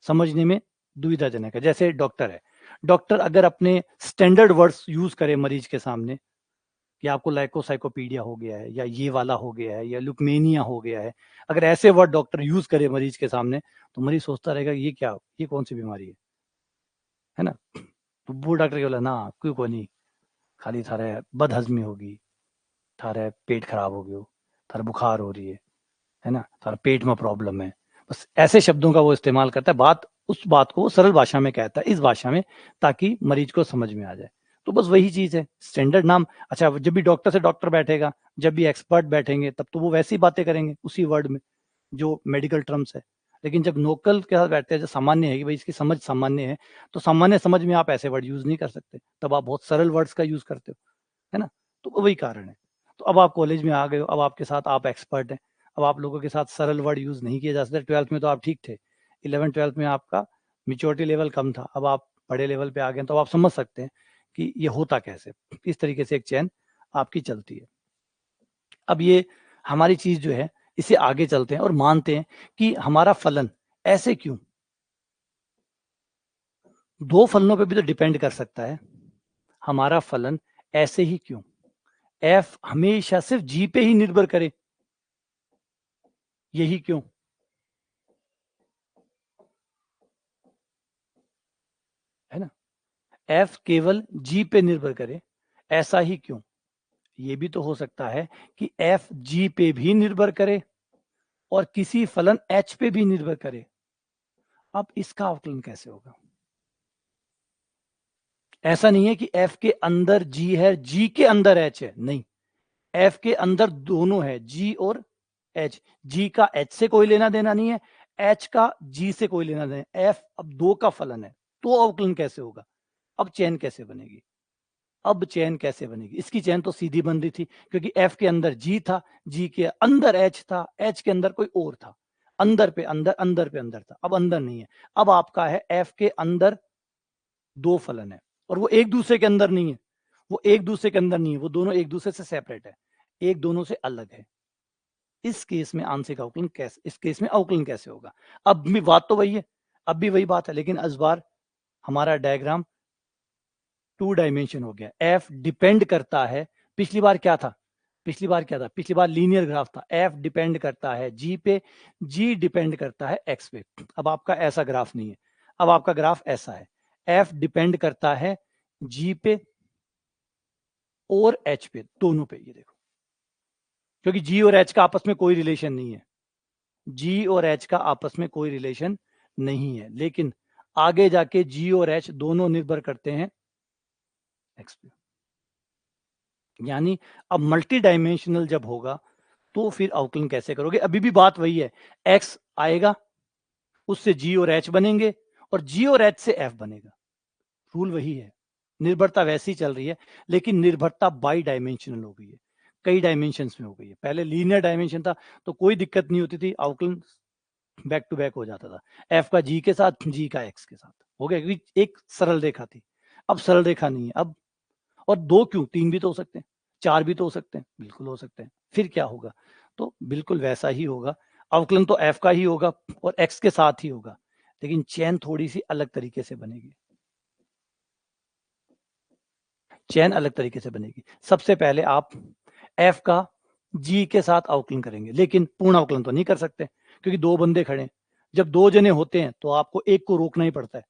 समझने में दुविधाजनक है। जैसे डॉक्टर है, डॉक्टर अगर अपने स्टैंडर्ड वर्ड्स यूज करे मरीज के सामने कि आपको लाइकोसाइकोपीडिया हो गया है, या ये वाला हो गया है, या लुकमेनिया हो गया है, अगर ऐसे वर्ड डॉक्टर यूज करे मरीज के सामने, तो मरीज सोचता रहेगा ये क्या, ये कौन सी बीमारी है ना। तो वो डॉक्टर के बोला ना, क्यों को नहीं, खाली थारे बदहजमी होगी, थारे पेट खराब हो गयो, थारे बुखार हो रही है ना, थारा पेट में प्रॉब्लम है। बस ऐसे शब्दों का वो इस्तेमाल करता है, बात उस बात को सरल भाषा में कहता है, इस भाषा में, ताकि मरीज को समझ में आ जाए। तो बस वही चीज है, स्टैंडर्ड नाम। अच्छा, जब भी डॉक्टर से डॉक्टर बैठेगा, जब भी एक्सपर्ट बैठेंगे, तब तो वो वैसी बातें करेंगे उसी वर्ड में जो मेडिकल टर्म्स है। लेकिन जब लोकल के साथ बैठते हैं, जो सामान्य है कि भाई इसकी समझ सामान्य है, तो सामान्य समझ में आप ऐसे वर्ड यूज नहीं कर सकते, तब आप बहुत सरल वर्ड्स का यूज करते हो, है ना। तो वही कारण है। तो अब आप कॉलेज में आ गए हो, अब आपके साथ आप एक्सपर्ट हैं, अब आप लोगों के साथ सरल वर्ड यूज नहीं किए जा सकते। 12th में तो आप ठीक थे, 11th 12th में आपका मिच्योरिटी लेवल कम था, अब आप बड़े लेवल पे आ गए, तो आप समझ सकते हैं कि ये होता कैसे, इस तरीके से एक चैन आपकी चलती है। अब ये हमारी चीज जो है, इसे आगे चलते हैं और मानते हैं कि हमारा फलन ऐसे क्यों, दो फलनों पे भी तो डिपेंड कर सकता है। हमारा फलन ऐसे ही क्यों, एफ हमेशा सिर्फ जी पे ही निर्भर करे, यही क्यों, है ना। एफ केवल जी पे निर्भर करे, ऐसा ही क्यों। ये भी तो हो सकता है कि एफ जी पे भी निर्भर करे और किसी फलन एच पे भी निर्भर करे। अब इसका आकलन कैसे होगा। ऐसा नहीं है कि एफ के अंदर जी है, जी के अंदर एच है, नहीं, एफ के अंदर दोनों है, जी और एच। जी का एच से कोई लेना देना नहीं है, एच का जी से कोई लेना देना। एफ अब दो का फलन है, तो अवकलन कैसे होगा। अब चैन कैसे बनेगी, अब चैन कैसे बनेगी। इसकी चैन तो सीधी बन रही थी, क्योंकि एफ के अंदर जी था, जी के अंदर एच था, एच के अंदर कोई और था, अंदर पे अंदर, अंदर पे अंदर था, अब अंदर नहीं है। अब आपका है एफ के अंदर दो फलन है, और वो एक दूसरे के अंदर नहीं है, वो एक दूसरे के अंदर नहीं है, वो दोनों एक दूसरे से सेपरेट है, एक दोनों से अलग है। इस केस में आंशिक अवकलन कैसे, इस केस में अवकलन कैसे होगा। अब भी बात तो वही है, अब भी वही बात है, लेकिन इस बार हमारा डायग्राम 2 डायमेंशन हो गया। एफ डिपेंड करता है, पिछली बार क्या था, पिछली बार लीनियर ग्राफ था। एफ डिपेंड करता है जी पे, जी डिपेंड करता है एक्स पे। अब आपका ऐसा ग्राफ नहीं है, अब आपका ग्राफ ऐसा है। एफ डिपेंड करता है जी पे और एच पे, दोनों पे। ये देखो, क्योंकि जी और एच का आपस में कोई रिलेशन नहीं है, जी और एच का आपस में कोई रिलेशन नहीं है, लेकिन आगे जाके जी और एच दोनों निर्भर करते हैं एक्स पे। यानी अब मल्टी डायमेंशनल जब होगा तो फिर अवकलन कैसे करोगे। अभी भी बात वही है, एक्स आएगा, उससे जी और एच बनेंगे, और जी और एच से एफ बनेगा। रूल वही है, निर्भरता वैसी चल रही है, लेकिन निर्भरता बाई डायमेंशनल हो गई है, कई डायमेंशंस में हो गई है। पहले लीनियर डायमेंशन था तो कोई दिक्कत नहीं होती थी, अवकलन बैक टू बैक हो जाता था, एफ का जी के साथ, जी का एक्स के साथ हो गया, क्योंकि एक सरल रेखा थी। अब सरल रेखा नहीं है अब, और दो क्यों, तीन भी तो हो सकते हैं, चार भी तो हो सकते हैं, बिल्कुल हो सकते हैं। फिर क्या होगा, तो बिल्कुल वैसा ही होगा, अवकलन तो एफ का ही होगा और एक्स के साथ ही होगा, लेकिन चेन थोड़ी सी अलग तरीके से बनेगी। चेन अलग तरीके से बनेगी। सबसे पहले आप एफ का जी के साथ अवकलन करेंगे, लेकिन पूर्ण अवकलन तो नहीं कर सकते, क्योंकि दो बंदे खड़े हैं। जब दो जने होते हैं तो आपको एक को रोकना ही पड़ता है,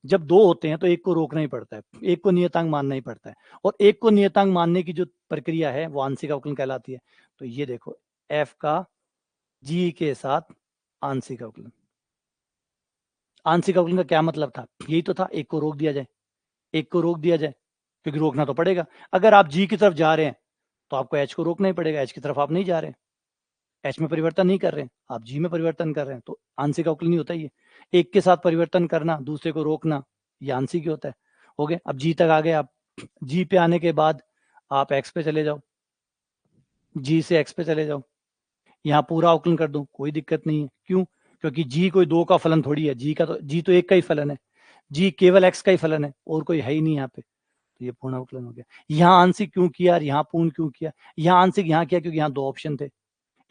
जब दो होते हैं तो एक को रोकना ही पड़ता है, एक को नियतांक मानना ही पड़ता है, और एक को नियतांक मानने की जो प्रक्रिया है वो आंशिक अवकलन कहलाती है। तो ये देखो, एफ का जी के साथ आंशिक अवकलन। आंशिक अवकलन का क्या मतलब था, यही तो था, एक को रोक दिया जाए, एक को रोक दिया जाए, क्योंकि रोकना तो पड़ेगा। अगर आप जी की तरफ जा रहे हैं तो आपको एच को रोकना ही पड़ेगा, एच की तरफ आप नहीं जा रहे हैं, एच में परिवर्तन नहीं कर रहे हैं, आप जी में परिवर्तन कर रहे हैं, तो आंशिक अवकलन नहीं होता। ये एक के साथ परिवर्तन करना, दूसरे को रोकना, ये आंशिक ही होता है। हो गए, अब जी तक आ गए आप, जी पे आने के बाद आप एक्स पे चले जाओ, जी से एक्स पे चले जाओ, यहाँ पूरा अवकलन कर दो, कोई दिक्कत नहीं है। क्यों, क्योंकि जी कोई दो का फलन थोड़ी है, जी तो एक का ही फलन है, जी केवल एक्स का ही फलन है, और कोई है ही नहीं यहाँ पे। तो ये पूर्ण अवकलन हो गया। यहाँ आंशिक क्यों किया और यहाँ पूर्ण क्यों किया, यहाँ आंशिक यहाँ किया क्योंकि यहाँ दो ऑप्शन थे,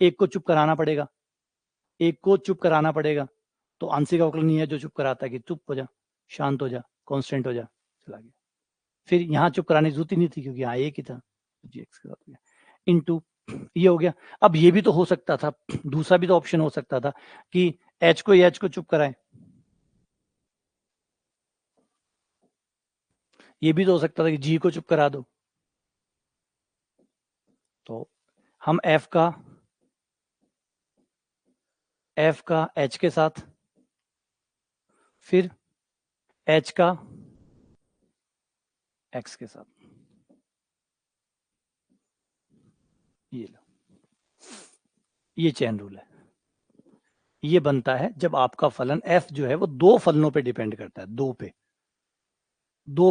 एक को चुप कराना पड़ेगा, एक को चुप कराना पड़ेगा, तो आंशिक अवकलन नहीं है जो चुप कराता है कि चुप हो जा, शांत हो जा, कांस्टेंट हो जा, चला गया। फिर यहाँ चुप कराने की जरूरत ही नहीं थी, क्योंकि यहाँ एक ही था, जी एक्स के साथ हो गया, इनटू ये हो गया। अब ये भी तो हो सकता था, दूसरा भी तो ऑप्शन हो सकता था कि एच को चुप कराएं, ये भी तो हो सकता था कि जी को चुप करा दो। तो हम एफ का एच के साथ, फिर एच का एक्स के साथ, ये लो, ये चेन रूल है। ये बनता है जब आपका फलन एफ जो है वो दो फलनों पे डिपेंड करता है, दो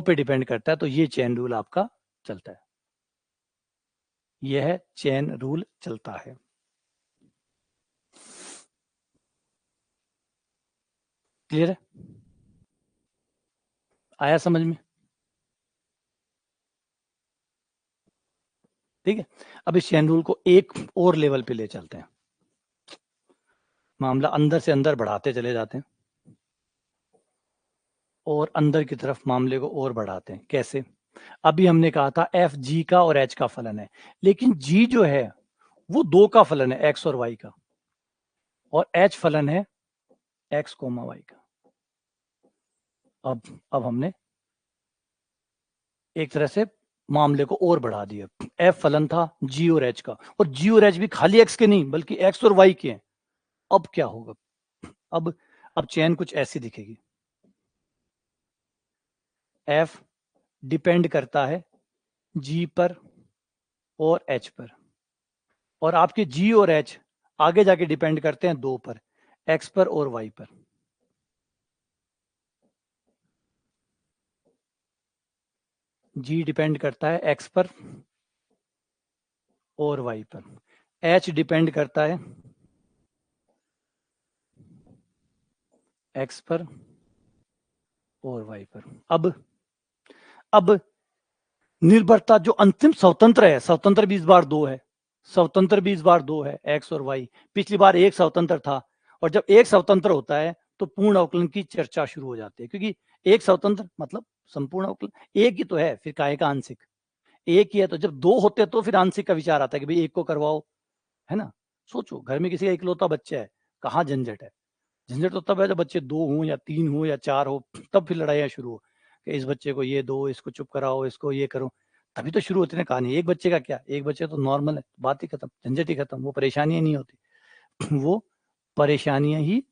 पे डिपेंड करता है, तो ये चेन रूल आपका चलता है, यह चेन रूल चलता है। क्लियर है, आया समझ में। ठीक है, अब इस चेन रूल को एक और लेवल पे ले चलते हैं, मामला अंदर से अंदर बढ़ाते चले जाते हैं, और अंदर की तरफ मामले को और बढ़ाते हैं। कैसे, अभी हमने कहा था एफ जी का और एच का फलन है, लेकिन जी जो है वो दो का फलन है, एक्स और वाई का, और एच फलन है एक्स कोमा वाई का। अब हमने एक तरह से मामले को और बढ़ा दिया, एफ फलन था जी और एच का, और जी और एच भी खाली एक्स के नहीं बल्कि एक्स और वाई के हैं। अब क्या होगा, अब अब चेन कुछ ऐसी दिखेगी, एफ डिपेंड करता है जी पर और एच पर, और आपके जी और एच आगे जाके डिपेंड करते हैं दो पर, एक्स पर और वाई पर। जी डिपेंड करता है एक्स पर और वाई पर, एच डिपेंड करता है एक्स पर और वाई पर। अब निर्भरता जो अंतिम स्वतंत्र है, स्वतंत्र भी इस बार दो है, स्वतंत्र भी इस बार दो है, एक्स और वाई। पिछली बार एक स्वतंत्र था, और जब एक स्वतंत्र होता है तो पूर्ण अवकलन की चर्चा शुरू हो जाती है, क्योंकि एक स्वतंत्र मतलब संपूर्ण अवकलन, एक ही तो है, फिर काहे का आंशिक, एक ही है। तो जब दो होते हैं तो फिर आंशिक का विचार आता है कि भाई एक को करवाओ, है ना। सोचो, घर में किसी का इकलौता बच्चा है, कहाँ झंझट है। झंझट तो तब है जब बच्चे दो हों या तीन हो या चार हो, तब फिर लड़ाइयाँ शुरू हो कि इस बच्चे को ये दो, इसको चुप कराओ, इसको ये करो, तभी तो शुरू होती है ना कहानी। एक बच्चे का क्या, एक बच्चे तो नॉर्मल है, बात ही खत्म, झंझट ही खत्म, वो परेशानियां नहीं होती। वो परेशानियां ही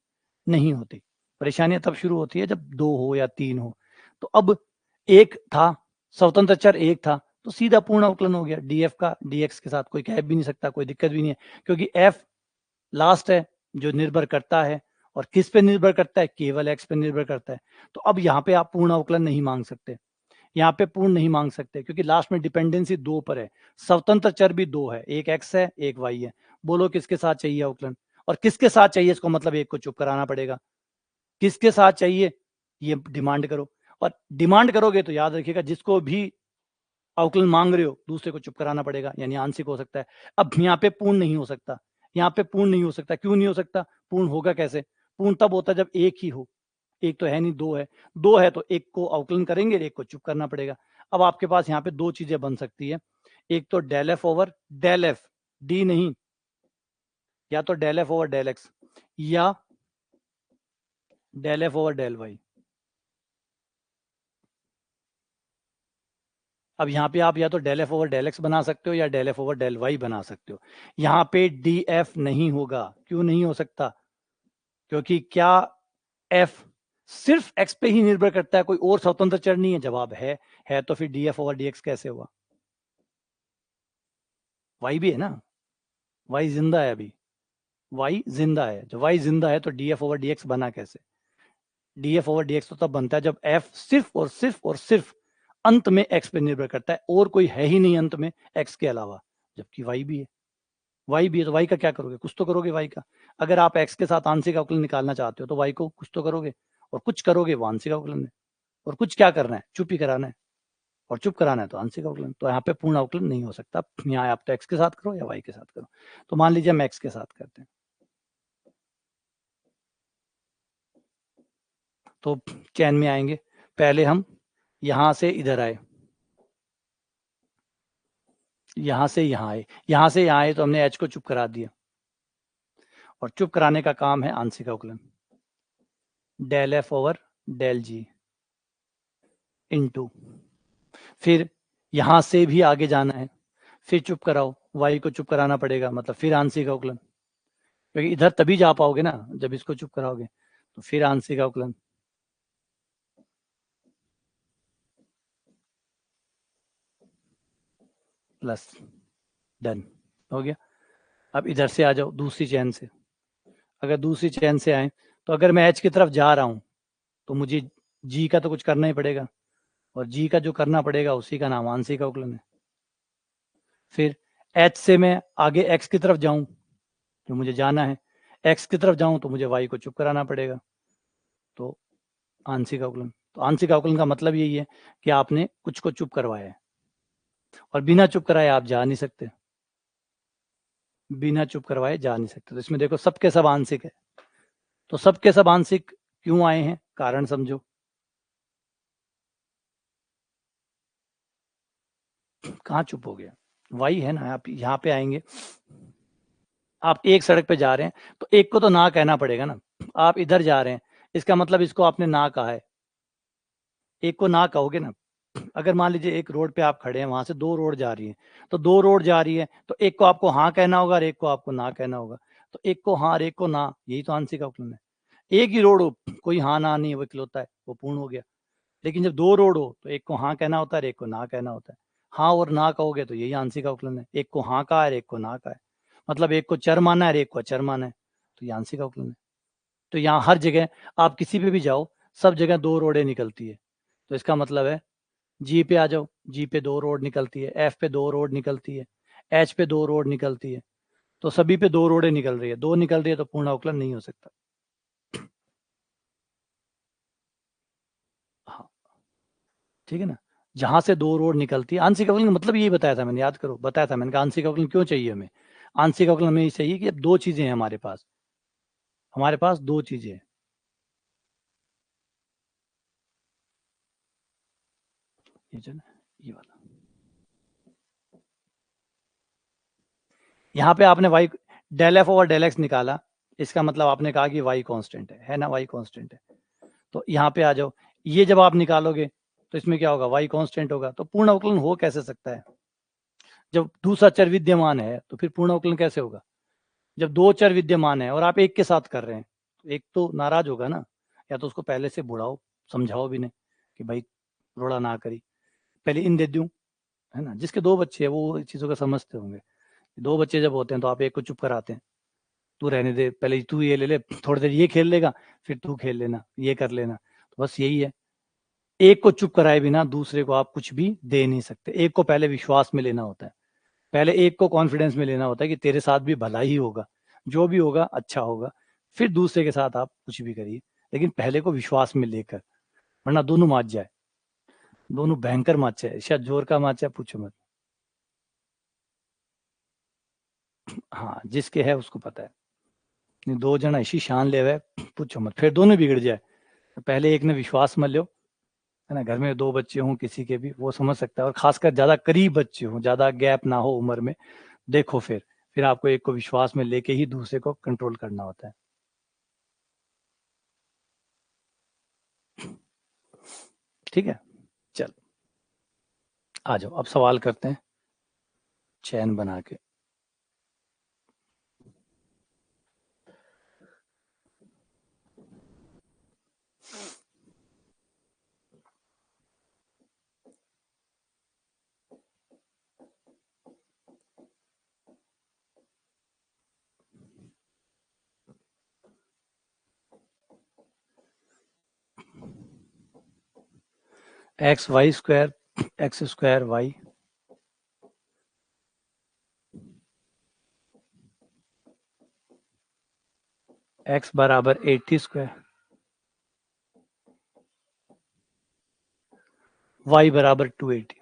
नहीं होती। परेशानियां तब शुरू होती है जब दो हो या तीन हो। तो अब एक था, स्वतंत्र चर एक था, तो सीधा पूर्ण अवकलन हो गया df का dx के साथ, कोई कह भी नहीं सकता, कोई दिक्कत भी नहीं है, क्योंकि f लास्ट है जो निर्भर करता है, और किस पे निर्भर करता है, केवल x पे निर्भर करता है। तो अब यहाँ पे आप पूर्ण अवकलन नहीं मांग सकते, यहाँ पे पूर्ण नहीं मांग सकते, क्योंकि लास्ट में डिपेंडेंसी दो पर है, स्वतंत्र चर भी दो है, एक x है एक y है। बोलो किसके साथ चाहिए अवकलन, और किसके साथ चाहिए, इसको मतलब एक को चुप कराना पड़ेगा। किसके साथ चाहिए ये डिमांड करो, और डिमांड करोगे तो याद रखिएगा जिसको भी अवकलन मांग रहे हो दूसरे को चुप कराना पड़ेगा, यानी आंशिक हो सकता है। अब यहाँ पे पूर्ण नहीं हो सकता, यहाँ पे पूर्ण नहीं हो सकता, क्यों नहीं हो सकता, पूर्ण होगा कैसे, पूर्ण तब होता है जब एक ही हो, एक तो है नहीं, दो है, दो है तो एक को अवकलन करेंगे, एक को चुप करना पड़ेगा। अब आपके पास यहाँ पे दो चीजें बन सकती है, एक तो del F over del F, D नहीं, या तो del F over del X, या del F over del Y. अब यहाँ पे आप या तो del F over del X बना सकते हो या del F over del Y बना सकते हो। यहाँ पे डी एफ नहीं होगा, क्यों नहीं हो सकता, क्योंकि क्या एफ सिर्फ एक्स पे ही निर्भर करता है, कोई और स्वतंत्र चर नहीं है, जवाब है तो फिर D F over D x कैसे हुआ, वाई भी है ना, वाई जिंदा है अभी, वाई जिंदा है, जब वाई जिंदा है तो D F over D x बना कैसे, D F over D x तो तब बनता है जब एफ सिर्फ अंत में एक्स पे निर्भर करता है, और कोई है ही नहीं अंत में एक्स के अलावा, जबकि वाई भी है। वाई भी है तो वाई का क्या करोगे, कुछ तो करोगे वाई का। अगर आप एक्स के साथ आंशिक अवकलन निकालना चाहते हो तो वाई को कुछ तो करोगे, और कुछ करोगे वो आंशिक अवकलन है, और कुछ क्या करना है, चुप ही कराना है, और चुप कराना है तो आंशिक अवकलन। तो यहाँ पे पूर्ण अवकलन नहीं हो सकता, यहाँ आप तो एक्स के साथ करो या वाई के साथ करो। तो मान लीजिए हम एक्स के साथ करते हैं, तो चैन में आएंगे, पहले हम यहां से इधर आए, यहां से यहां आए, यहां से यहां आए, तो हमने एच को चुप करा दिया, और चुप कराने का काम है आंशिक अवकलन, डेल एफ ओवर डेल जी इनटू, फिर यहां से भी आगे जाना है, फिर चुप कराओ, वाई को चुप कराना पड़ेगा, मतलब फिर आंशिक अवकलन, क्योंकि इधर तभी जा पाओगे ना जब इसको चुप कराओगे, तो फिर आंशिक अवकलन, प्लस, डन, हो गया। अब इधर से आ जाओ दूसरी चैन से, अगर दूसरी चैन से आए, तो अगर मैं एच की तरफ जा रहा हूं तो मुझे जी का तो कुछ करना ही पड़ेगा, और जी का जो करना पड़ेगा उसी का नाम आंशिक अवकलन है। फिर एच से मैं आगे एक्स की तरफ जाऊं, जो मुझे जाना है, एक्स की तरफ जाऊं तो मुझे वाई को चुप कराना पड़ेगा, तो आंशिक अवकलन। तो आंशिक अवकलन का मतलब यही है कि आपने कुछ को चुप करवाया है, और बिना चुप कराए आप जा नहीं सकते, बिना चुप करवाए जा नहीं सकते। तो इसमें देखो सबके सब आंशिक है, तो सबके सब आंशिक क्यों आए हैं, कारण समझो। कहाँ चुप हो गया, वाई है ना, आप यहाँ पे आएंगे, आप एक सड़क पे जा रहे हैं तो एक को तो ना कहना पड़ेगा ना, आप इधर जा रहे हैं, इसका मतलब इसको आपने ना कहा है, एक को ना कहोगे ना। अगर मान लीजिए एक रोड पे आप खड़े हैं, वहां से दो रोड जा रही है, तो दो रोड जा रही है, तो एक को आपको हाँ कहना होगा और एक को आपको ना कहना होगा, तो एक को हाँ और एक को ना, यही तो आंशिक अवकलन है। एक ही रोड हो, कोई हाँ ना नहीं, वो इकलौता है, वो पूर्ण हो गया। लेकिन जब दो रोड हो तो एक को हाँ कहना होता है और एक को ना कहना होता है, हाँ और ना कहोगे तो यही आंशिक अवकलन है, एक को हाँ कहा है एक को ना कहा है, मतलब एक को चर माना है और एक को अचर माना है, तो ये आंशिक अवकलन है। तो यहाँ हर जगह आप किसी पे भी जाओ, सब जगह दो रोडें निकलती है, तो इसका मतलब है जी पे आ जाओ, जी पे दो रोड निकलती है, एफ पे दो रोड निकलती है, एच पे दो रोड निकलती है, तो सभी पे दो रोडें निकल रही है, दो निकल रही है तो पूर्ण अवकलन नहीं हो सकता। हाँ, ठीक है ना। जहां से दो रोड निकलती है, आंशिक अवकलन का मतलब यही बताया था मैंने, याद करो, बताया था मैंने, आंशिक अवकलन क्यों चाहिए हमें। आंशिक अवकलन हमें चाहिए कि अब दो चीजें हैं हमारे पास दो चीजें हैं। ये जो ना, ये वाला, यहाँ पे आपने y del F over del x निकाला, इसका मतलब आपने कहा कि वाई कांस्टेंट है ना, वाई कांस्टेंट है। तो यहाँ पे आ जाओ, ये जब आप निकालोगे तो इसमें क्या होगा, वाई कांस्टेंट होगा। तो पूर्ण अवकलन हो कैसे सकता है, जब दूसरा चर विद्यमान है तो फिर पूर्ण अवकलन कैसे होगा। जब दो चर विद्यमान है और आप एक के साथ कर रहे हैं, तो एक तो नाराज होगा ना, या तो उसको पहले से बुढ़ाओ, समझाओ भी नहीं कि भाई रोड़ा ना करी, पहले इन दे दूं, है ना। जिसके दो बच्चे हैं वो इस चीजों को समझते होंगे। दो बच्चे जब होते हैं तो आप एक को चुप कराते हैं, तू रहने दे, पहले तू ये ले ले, थोड़ी देर ये खेल लेगा, फिर तू खेल लेना, ये कर लेना। तो बस यही है, एक को चुप कराए बिना दूसरे को आप कुछ भी दे नहीं सकते। एक को पहले विश्वास में लेना होता है, पहले एक को कॉन्फिडेंस में लेना होता है कि तेरे साथ भी भला ही होगा, जो भी होगा अच्छा होगा, फिर दूसरे के साथ आप कुछ भी करिए, लेकिन पहले को विश्वास में लेकर, वरना दोनों मात जाए, दोनों भयंकर मात जाए, शायद जोर का मात जाए, पूछो मत। हाँ, जिसके है उसको पता है। नहीं, दो जना ऐसी शान ले हुए, पूछो मत, फिर दोनों बिगड़ जाए। तो पहले एक ने विश्वास मत लो, है ना। घर में दो बच्चे हों किसी के भी, वो समझ सकता है, और खासकर ज्यादा करीब बच्चे हों, ज्यादा गैप ना हो उम्र में, देखो फिर आपको एक को विश्वास में लेके ही दूसरे को कंट्रोल करना होता है। ठीक है, चल आ जाओ, अब सवाल करते हैं चैन बना के। X y square, x square y, x बराबर 80 स्क्वायर, वाई बराबर 280।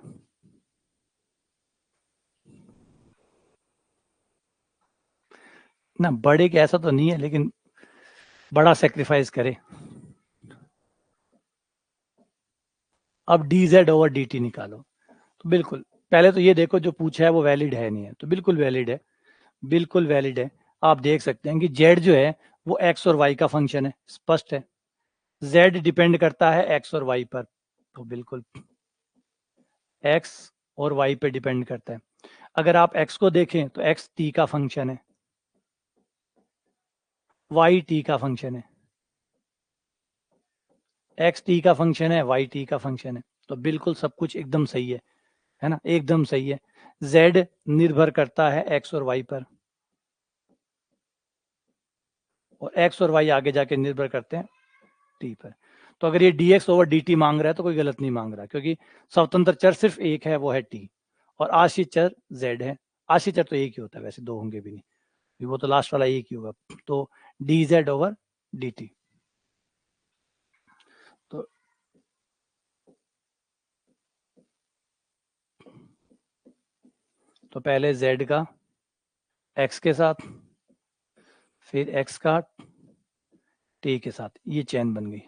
ना बड़े के ऐसा तो नहीं है, लेकिन बड़ा सेक्रीफाइस करे। अब D Z over d T निकालो। तो बिल्कुल पहले तो ये देखो जो पूछा है वो वैलिड है नहीं है, तो बिल्कुल वैलिड है, बिल्कुल वैलिड है। आप देख सकते हैं कि जेड जो है वो एक्स और वाई का फंक्शन है, स्पष्ट है। जेड डिपेंड करता है एक्स और वाई पर, तो बिल्कुल एक्स और वाई पे डिपेंड करता है। अगर आप एक्स को देखें तो एक्स टी का फंक्शन है, वाई टी का फंक्शन है, एक्स टी का फंक्शन है, वाई टी का फंक्शन है। तो बिल्कुल सब कुछ एकदम सही है ना, एकदम सही है। जेड निर्भर करता है एक्स और वाई पर, और एक्स और वाई आगे जाके निर्भर करते हैं टी पर। तो अगर ये D x over d T मांग रहा है तो कोई गलत नहीं मांग रहा, क्योंकि स्वतंत्र चर सिर्फ एक है, वो है टी, और आश्रित चर जेड है। आश्रित चर तो एक ही होता है, वैसे दो होंगे भी नहीं, वो तो लास्ट वाला एक ही होगा। तो D Z over d T. तो पहले जेड का एक्स के साथ, फिर एक्स का टी के साथ, ये चेन बन गई।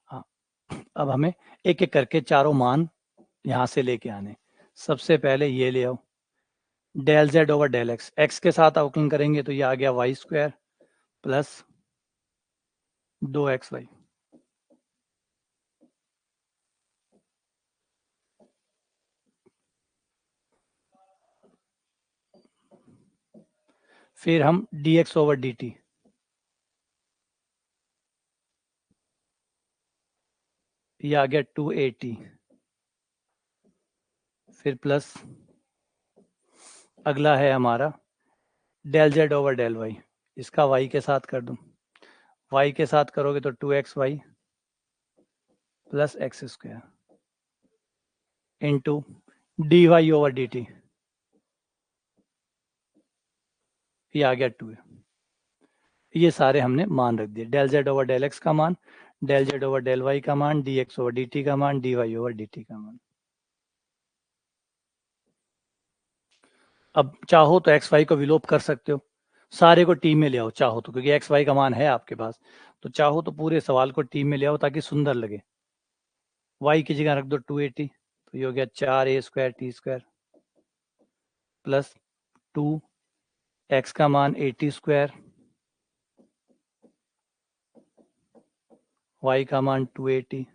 हाँ, अब हमें एक एक करके चारों मान यहां से लेके आने। सबसे पहले ये ले आओ, del Z over del x, x के साथ अवकलन करेंगे तो ये आ गया वाई स्क्वायर प्लस 2xy। फिर हम d x over d t, ये आ गया 280। फिर प्लस अगला है हमारा del Z over del y, इसका वाई के साथ कर दूं, वाई के साथ करोगे तो 2xy plus x square. Into d y over d t, ये आ गया 2 है। ये सारे हमने मान रख दिए, del Z over del x का मान, del Z over del y का मान, d x over d t का मान, d y over d t का मान। अब चाहो तो एक्स वाई को विलोप कर सकते हो, सारे को टी में ले आओ चाहो तो, क्योंकि एक्स वाई का मान है आपके पास, तो चाहो तो पूरे सवाल को टी में ले आओ ताकि सुंदर लगे। वाई की जगह रख दो 280, तो ये हो गया 4a² T square plus 2 x का मान 80² वाई का मान 280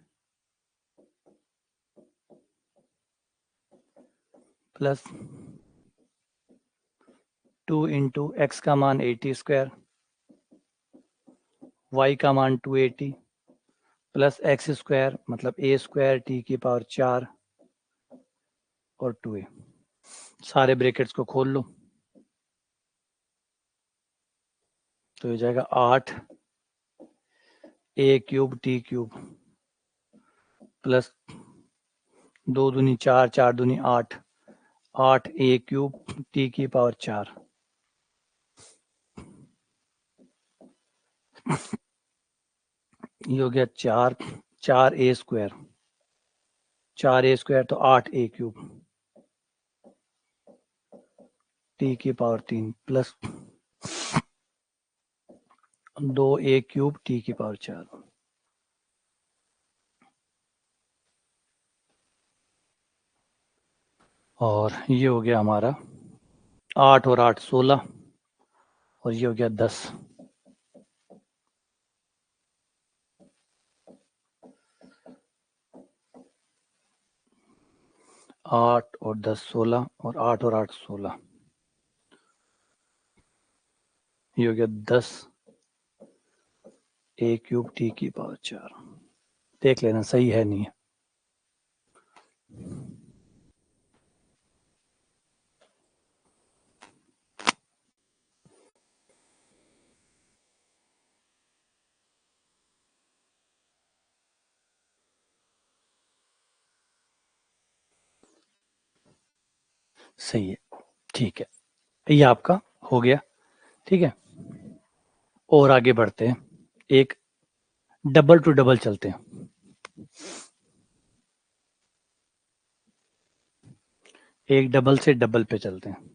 प्लस 2 इंटू एक्स का मान 80² वाई का मान 280 प्लस x² मतलब a² टी की पावर 4 और 2a। सारे ब्रैकेट्स को खोल लो, तो हो जाएगा 8a³ t³ प्लस 2 दूनी 4, 4 दूनी 8, 8a³ टी की पावर 4। ये हो गया 4a², 4a² तो 8a³ टी की पावर 3 प्लस 2a³ टी की पावर 4। और ये हो गया हमारा 8 और 8 16, और ये हो गया 10। 8 और 10 16, और 8 और 8 16, ये हो गया 10a³ टी की पावर 4। देख लेना सही है नहीं है। सही है, ठीक है, ये आपका हो गया। ठीक है, और आगे बढ़ते हैं, एक डबल टू डबल चलते हैं। एक डबल से डबल पे चलते हैं।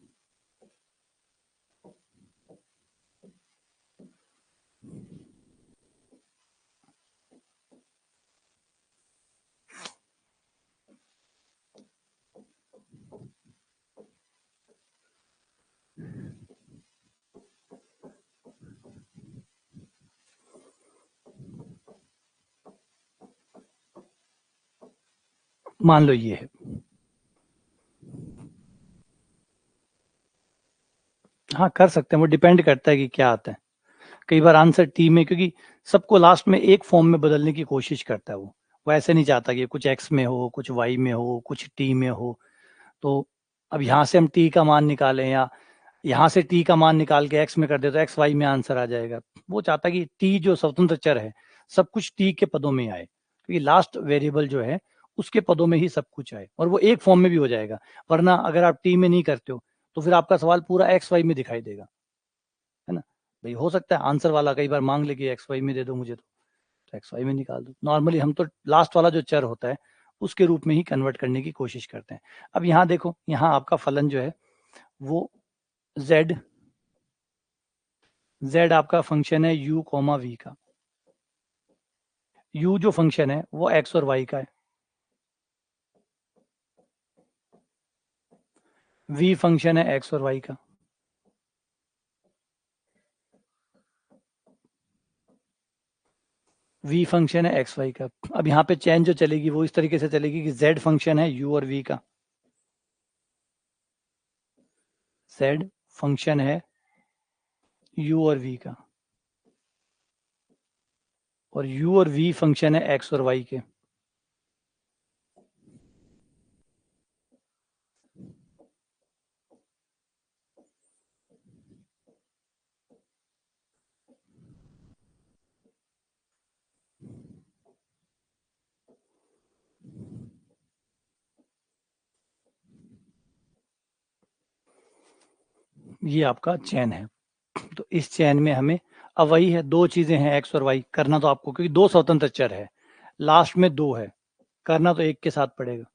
मान लो ये है, हाँ कर सकते हैं, वो डिपेंड करता है कि क्या आता है। कई बार आंसर टी में, क्योंकि सबको लास्ट में एक फॉर्म में बदलने की कोशिश करता है वो ऐसे नहीं चाहता कि कुछ एक्स में हो, कुछ वाई में हो, कुछ टी में हो। तो अब यहाँ से हम टी का मान निकालें, या यहाँ से टी का मान निकाल के एक्स में कर दे तो एक्स वाई में आंसर आ जाएगा। वो चाहता है कि टी जो स्वतंत्र चर है सब कुछ टी के पदों में आए, क्योंकि लास्ट वेरिएबल जो है उसके पदों में ही सब कुछ आए, और वो एक फॉर्म में भी हो जाएगा। वरना अगर आप टी में नहीं करते हो तो फिर आपका सवाल पूरा एक्स वाई में दिखाई देगा, है ना। भाई हो सकता है आंसर वाला कई बार मांग ले कि एक्स वाई में दे दो मुझे, तो एक्स वाई में निकाल दो। नॉर्मली हम तो लास्ट वाला जो चर होता है उसके रूप में ही कन्वर्ट करने की कोशिश करते हैं। अब यहाँ देखो, यहाँ आपका फलन जो है वो z आपका फंक्शन है u कॉमा v का। u जो फंक्शन है वो x और y का है, v फंक्शन है x और y का। v फंक्शन है एक्स वाई का। अब यहाँ पे चेंज जो चलेगी वो इस तरीके से चलेगी कि z फंक्शन है u और v का, z फंक्शन है u और v का, और u और v फंक्शन है x और y के। ये आपका चैन है। तो इस चैन में हमें अब वही है, दो चीजें हैं एक्स और वाई, करना तो आपको, क्योंकि दो स्वतंत्र चर है, लास्ट में दो है, करना तो एक के साथ पड़ेगा।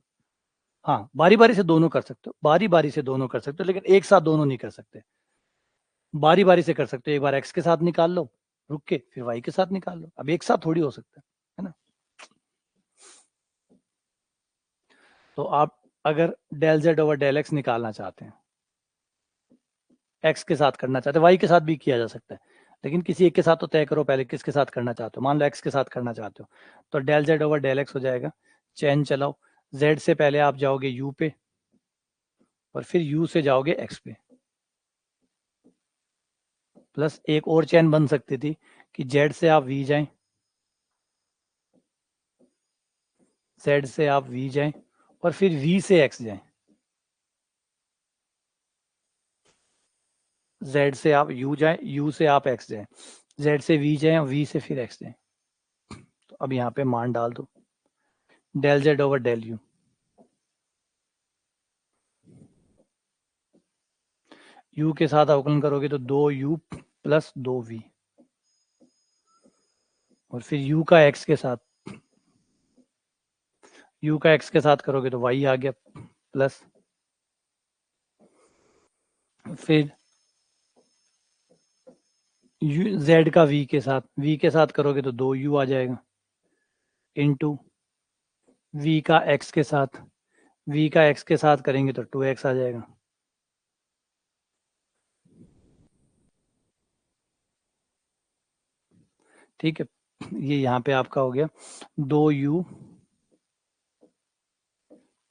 हाँ, बारी बारी से दोनों कर सकते हो, बारी बारी से दोनों कर सकते हो, लेकिन एक साथ दोनों नहीं कर सकते। बारी बारी से कर सकते हो, एक बार एक्स के साथ निकाल लो रुक के, फिर वाई के साथ निकाल लो, अब एक साथ थोड़ी हो सकता है ना। तो आप अगर del Z over del x निकालना चाहते हैं, एक्स के साथ करना चाहते हैं, वाई के साथ भी किया जा सकता है, लेकिन किसी एक के साथ तो तय करो पहले किसके साथ करना चाहते हो। मान लो एक्स के साथ करना चाहते हो, तो del Z over del x हो जाएगा। चैन चलाओ, जेड से पहले आप जाओगे यू पे, और फिर यू से जाओगे एक्स पे, प्लस एक और चैन बन सकती थी कि जेड से आप वी जाएं, जेड से आप वी जाएं, और फिर वी से एक्स जाएं, जेड से आप यू जाएं, यू से आप एक्स जाएं, जेड से वी जाएं और वी से फिर एक्स जाएं। तो अब यहाँ पे मान डाल दो, del Z over del u, u के साथ अवकलन करोगे तो 2u प्लस 2v, और फिर u का x के साथ, u का x के साथ करोगे तो y आ गया, प्लस फिर z का v के साथ करोगे तो 2u आ जाएगा, इनटू v का x के साथ, v का x के साथ करेंगे तो 2x आ जाएगा। ठीक है, ये यहाँ पे आपका हो गया 2u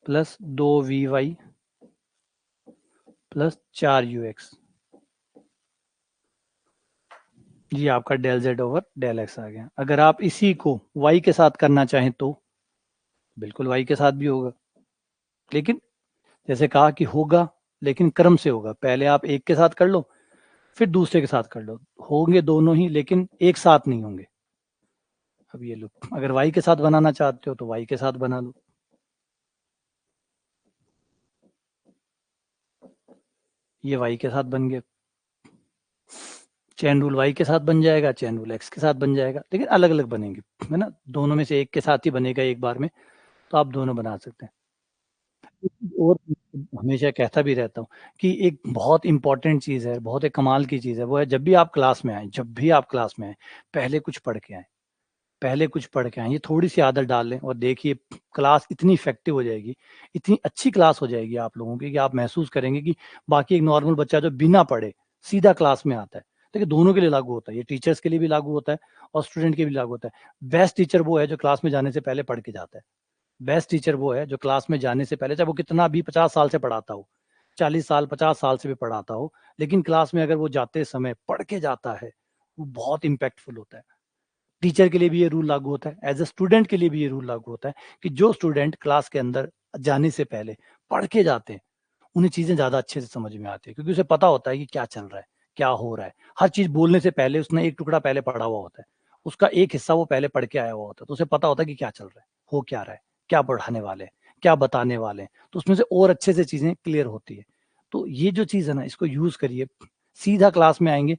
plus 2vy plus 4ux, ये आपका del Z over del X आ गया। अगर आप इसी को y के साथ करना चाहें तो बिल्कुल y के साथ भी होगा, लेकिन जैसे कहा कि होगा, लेकिन क्रम से होगा, पहले आप एक के साथ कर लो, फिर दूसरे के साथ कर लो, होंगे दोनों ही लेकिन एक साथ नहीं होंगे। अब ये लो, अगर y के साथ बनाना चाहते हो तो y के साथ बना लो, ये y के साथ बन गया, चैन रूल y के साथ बन जाएगा, चैन रूल x के साथ बन जाएगा, लेकिन अलग अलग बनेंगे, है ना, दोनों में से एक के साथ ही बनेगा एक बार में, तो आप दोनों बना सकते हैं। और हमेशा कहता भी रहता हूँ कि एक बहुत इंपॉर्टेंट चीज़ है, बहुत एक कमाल की चीज़ है, वो है जब भी आप क्लास में आए, जब भी आप क्लास में आए, पहले कुछ पढ़ के आए, पहले कुछ पढ़ के आए, ये थोड़ी सी आदत डाल लें और देखिए क्लास इतनी इफेक्टिव हो जाएगी, इतनी अच्छी क्लास हो जाएगी आप लोगों की, कि आप महसूस करेंगे कि बाकी एक नॉर्मल बच्चा जो बिना पढ़े सीधा क्लास में आता है। देखिए दोनों के लिए लागू होता है, ये टीचर्स के लिए भी लागू होता है और स्टूडेंट के भी लागू होता है। बेस्ट टीचर वो है जो क्लास में जाने से पहले पढ़ के जाता है। बेस्ट टीचर वो है जो क्लास में जाने से पहले, चाहे वो कितना भी 50 साल से पढ़ाता हो, 40 साल 50 साल से भी पढ़ाता हो, लेकिन क्लास में अगर वो जाते समय पढ़ के जाता है, वो बहुत इंपैक्टफुल होता है। टीचर के लिए भी ये रूल लागू होता है, एज ए स्टूडेंट के लिए भी ये रूल लागू होता है कि जो स्टूडेंट क्लास के अंदर जाने से पहले पढ़ के जाते हैं, उन्हें चीजें ज्यादा अच्छे से समझ में आती है, क्योंकि उसे पता होता है कि क्या चल रहा है, क्या हो रहा है। हर चीज बोलने से पहले उसने एक टुकड़ा पहले पढ़ा हुआ होता है, उसका एक हिस्सा वो पहले पढ़ के आया हुआ होता है, तो उसे पता होता है कि क्या चल रहा है, हो क्या रहा है, क्या पढ़ाने वाले हैं, क्या बताने वाले हैं, तो उसमें से और अच्छे से चीजें क्लियर होती है। तो ये जो चीज है ना, इसको यूज करिए, सीधा क्लास में आएंगे,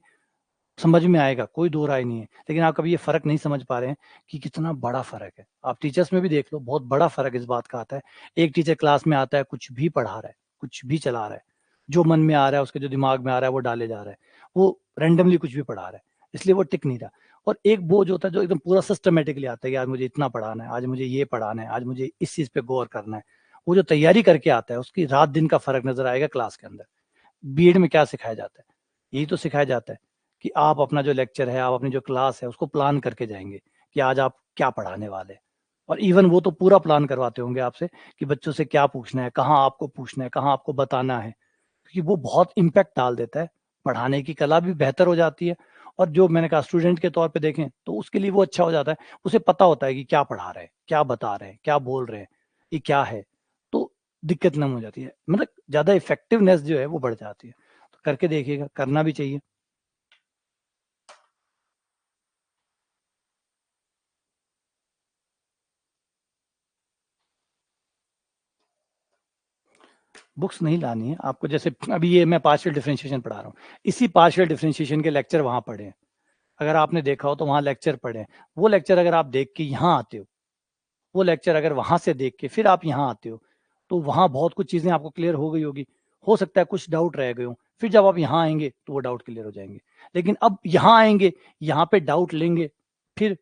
समझ में आएगा, कोई दो राय नहीं है। लेकिन आप कभी ये फर्क नहीं समझ पा रहे हैं कि कितना बड़ा फर्क है। आप टीचर्स में भी देख लो, बहुत बड़ा फर्क इस बात का आता है। एक टीचर क्लास में आता है, कुछ भी पढ़ा रहा है, कुछ भी चला रहा है, जो मन में आ रहा है, उसके जो दिमाग में आ रहा है वो डाले जा रहा है, वो रैंडमली कुछ भी पढ़ा रहा है, इसलिए वो टिक नहीं रहा। और एक बोझ होता है जो एकदम पूरा सिस्टमेटिकली आता है कि आज मुझे इतना पढ़ाना है, आज मुझे ये पढ़ाना है, आज मुझे इस चीज पे गौर करना है, वो जो तैयारी करके आता है, उसकी रात दिन का फर्क नजर आएगा क्लास के अंदर। बीएड में क्या सिखाया जाता है, यही तो सिखाया जाता है कि आप अपना जो लेक्चर है, आप अपनी जो क्लास है, उसको प्लान करके जाएंगे कि आज आप क्या पढ़ाने वाले हैं। और इवन वो तो पूरा प्लान करवाते होंगे आपसे कि बच्चों से क्या पूछना है, कहाँ आपको पूछना है, कहाँ आपको बताना है, क्योंकि वो बहुत इम्पैक्ट डाल देता है। पढ़ाने की कला भी बेहतर हो जाती है, और जो मैंने कहा स्टूडेंट के तौर पे देखें तो उसके लिए वो अच्छा हो जाता है, उसे पता होता है कि क्या पढ़ा रहे हैं, क्या बता रहे हैं, क्या बोल रहे हैं, ये क्या है। तो दिक्कत नम हो जाती है, मतलब ज्यादा इफेक्टिवनेस जो है वो बढ़ जाती है। तो करके देखिएगा, करना भी चाहिए। बुक्स नहीं लानी है आपको। जैसे अभी ये मैं पार्शियल डिफरेंशिएशन पढ़ा रहा हूँ, इसी पार्शियल डिफरेंशिएशन के लेक्चर वहां पढ़े हैं, अगर आपने देखा हो तो वहां लेक्चर पढ़े हैं। वो लेक्चर अगर आप देख के यहाँ आते हो, वो लेक्चर अगर वहां से देख के फिर आप यहाँ आते हो, तो वहां बहुत कुछ चीजें आपको क्लियर हो गई होगी। हो सकता है कुछ डाउट रह गए हो, फिर जब आप यहाँ आएंगे तो वो डाउट क्लियर हो जाएंगे। लेकिन अब यहाँ आएंगे, यहाँ पे डाउट लेंगे, फिर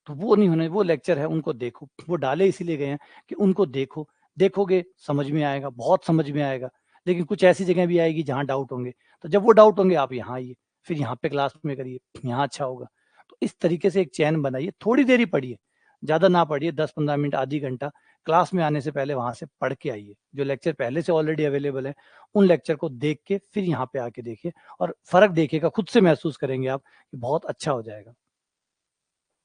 तो वो नहीं होने। वो लेक्चर है उनको देखो, वो डाले इसीलिए गए हैं कि उनको देखो, देखोगे समझ में आएगा, बहुत समझ में आएगा। लेकिन कुछ ऐसी जगह भी आएगी जहाँ डाउट होंगे, तो जब वो डाउट होंगे आप यहाँ आइए, फिर यहाँ पे क्लास में करिए, यहाँ अच्छा होगा। तो इस तरीके से एक चैन बनाइए, थोड़ी देर ही पढ़िए, ज्यादा ना पढ़िए, 10-15 मिनट, आधी घंटा। क्लास में आने से पहले वहां से पढ़ के आइए, जो लेक्चर पहले से ऑलरेडी अवेलेबल है उन लेक्चर को देख के फिर यहाँ पे आके देखिए, और फर्क देखिएगा, खुद से महसूस करेंगे आप कि बहुत अच्छा हो जाएगा।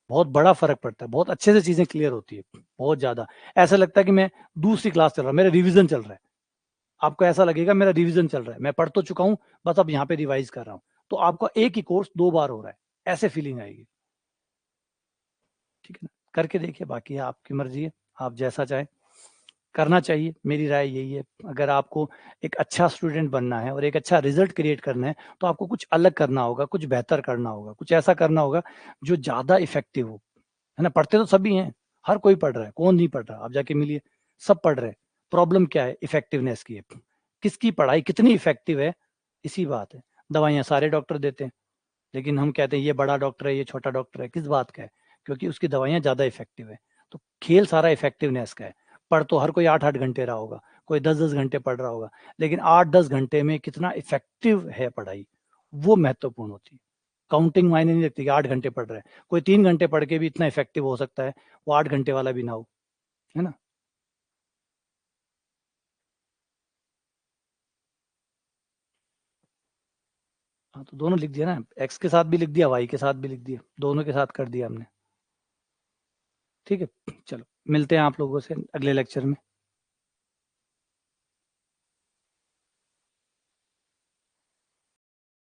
बहुत बड़ा फ़र्क पड़ता है, बहुत अच्छे से चीज़ें क्लियर होती है, बहुत ज़्यादा। ऐसा लगता है कि मैं दूसरी क्लास चल रहा है, मेरा रिवीजन चल रहा है। आपको ऐसा लगेगा मेरा रिवीजन चल रहा है, मैं पढ़ तो चुका हूँ, बस अब यहाँ पे रिवाइज़ कर रहा हूँ। तो आपका एक ही कोर्स 2 बार हो रहा है, ऐसे फीलिंग आएगी। ठीक है ना? करके देखिए, बाकी आपकी मर्ज़ी है, आप जैसा चाहें। करना चाहिए, मेरी राय यही है। अगर आपको एक अच्छा स्टूडेंट बनना है और एक अच्छा रिजल्ट क्रिएट करना है, तो आपको कुछ अलग करना होगा, कुछ बेहतर करना होगा, कुछ ऐसा करना होगा जो ज़्यादा इफ़ेक्टिव हो। है ना? पढ़ते तो सभी हैं, हर कोई पढ़ रहा है, कौन नहीं पढ़ रहा? आप जाके मिलिए, सब पढ़ रहे हैं। प्रॉब्लम क्या है? इफेक्टिवनेस की है। किसकी पढ़ाई कितनी इफेक्टिव है, इसी बात है। दवाइयाँ सारे डॉक्टर देते हैं, लेकिन हम कहते हैं ये बड़ा डॉक्टर है, ये छोटा डॉक्टर है, किस बात का है? क्योंकि उसकी दवाइयाँ ज़्यादा इफेक्टिव है। तो खेल सारा इफेक्टिवनेस का है। पढ़ तो हर कोई 8-8 घंटे रहा होगा, कोई 10-10 घंटे पढ़ रहा होगा, लेकिन 8-10 घंटे में कितना इफेक्टिव है पढ़ाई, वो महत्वपूर्ण होती है। काउंटिंग मायने नहीं रखती कि 8 घंटे पढ़ रहे हैं। कोई 3 घंटे पढ़ के भी इतना इफेक्टिव हो सकता है, वो 8 घंटे वाला भी ना हो, है ना? हाँ, तो दोनों लिख दिया ना, एक्स के साथ भी लिख दिया, वाई के साथ भी लिख दिया, दोनों के साथ कर दिया हमने। ठीक है, चलो मिलते हैं आप लोगों से अगले लेक्चर में।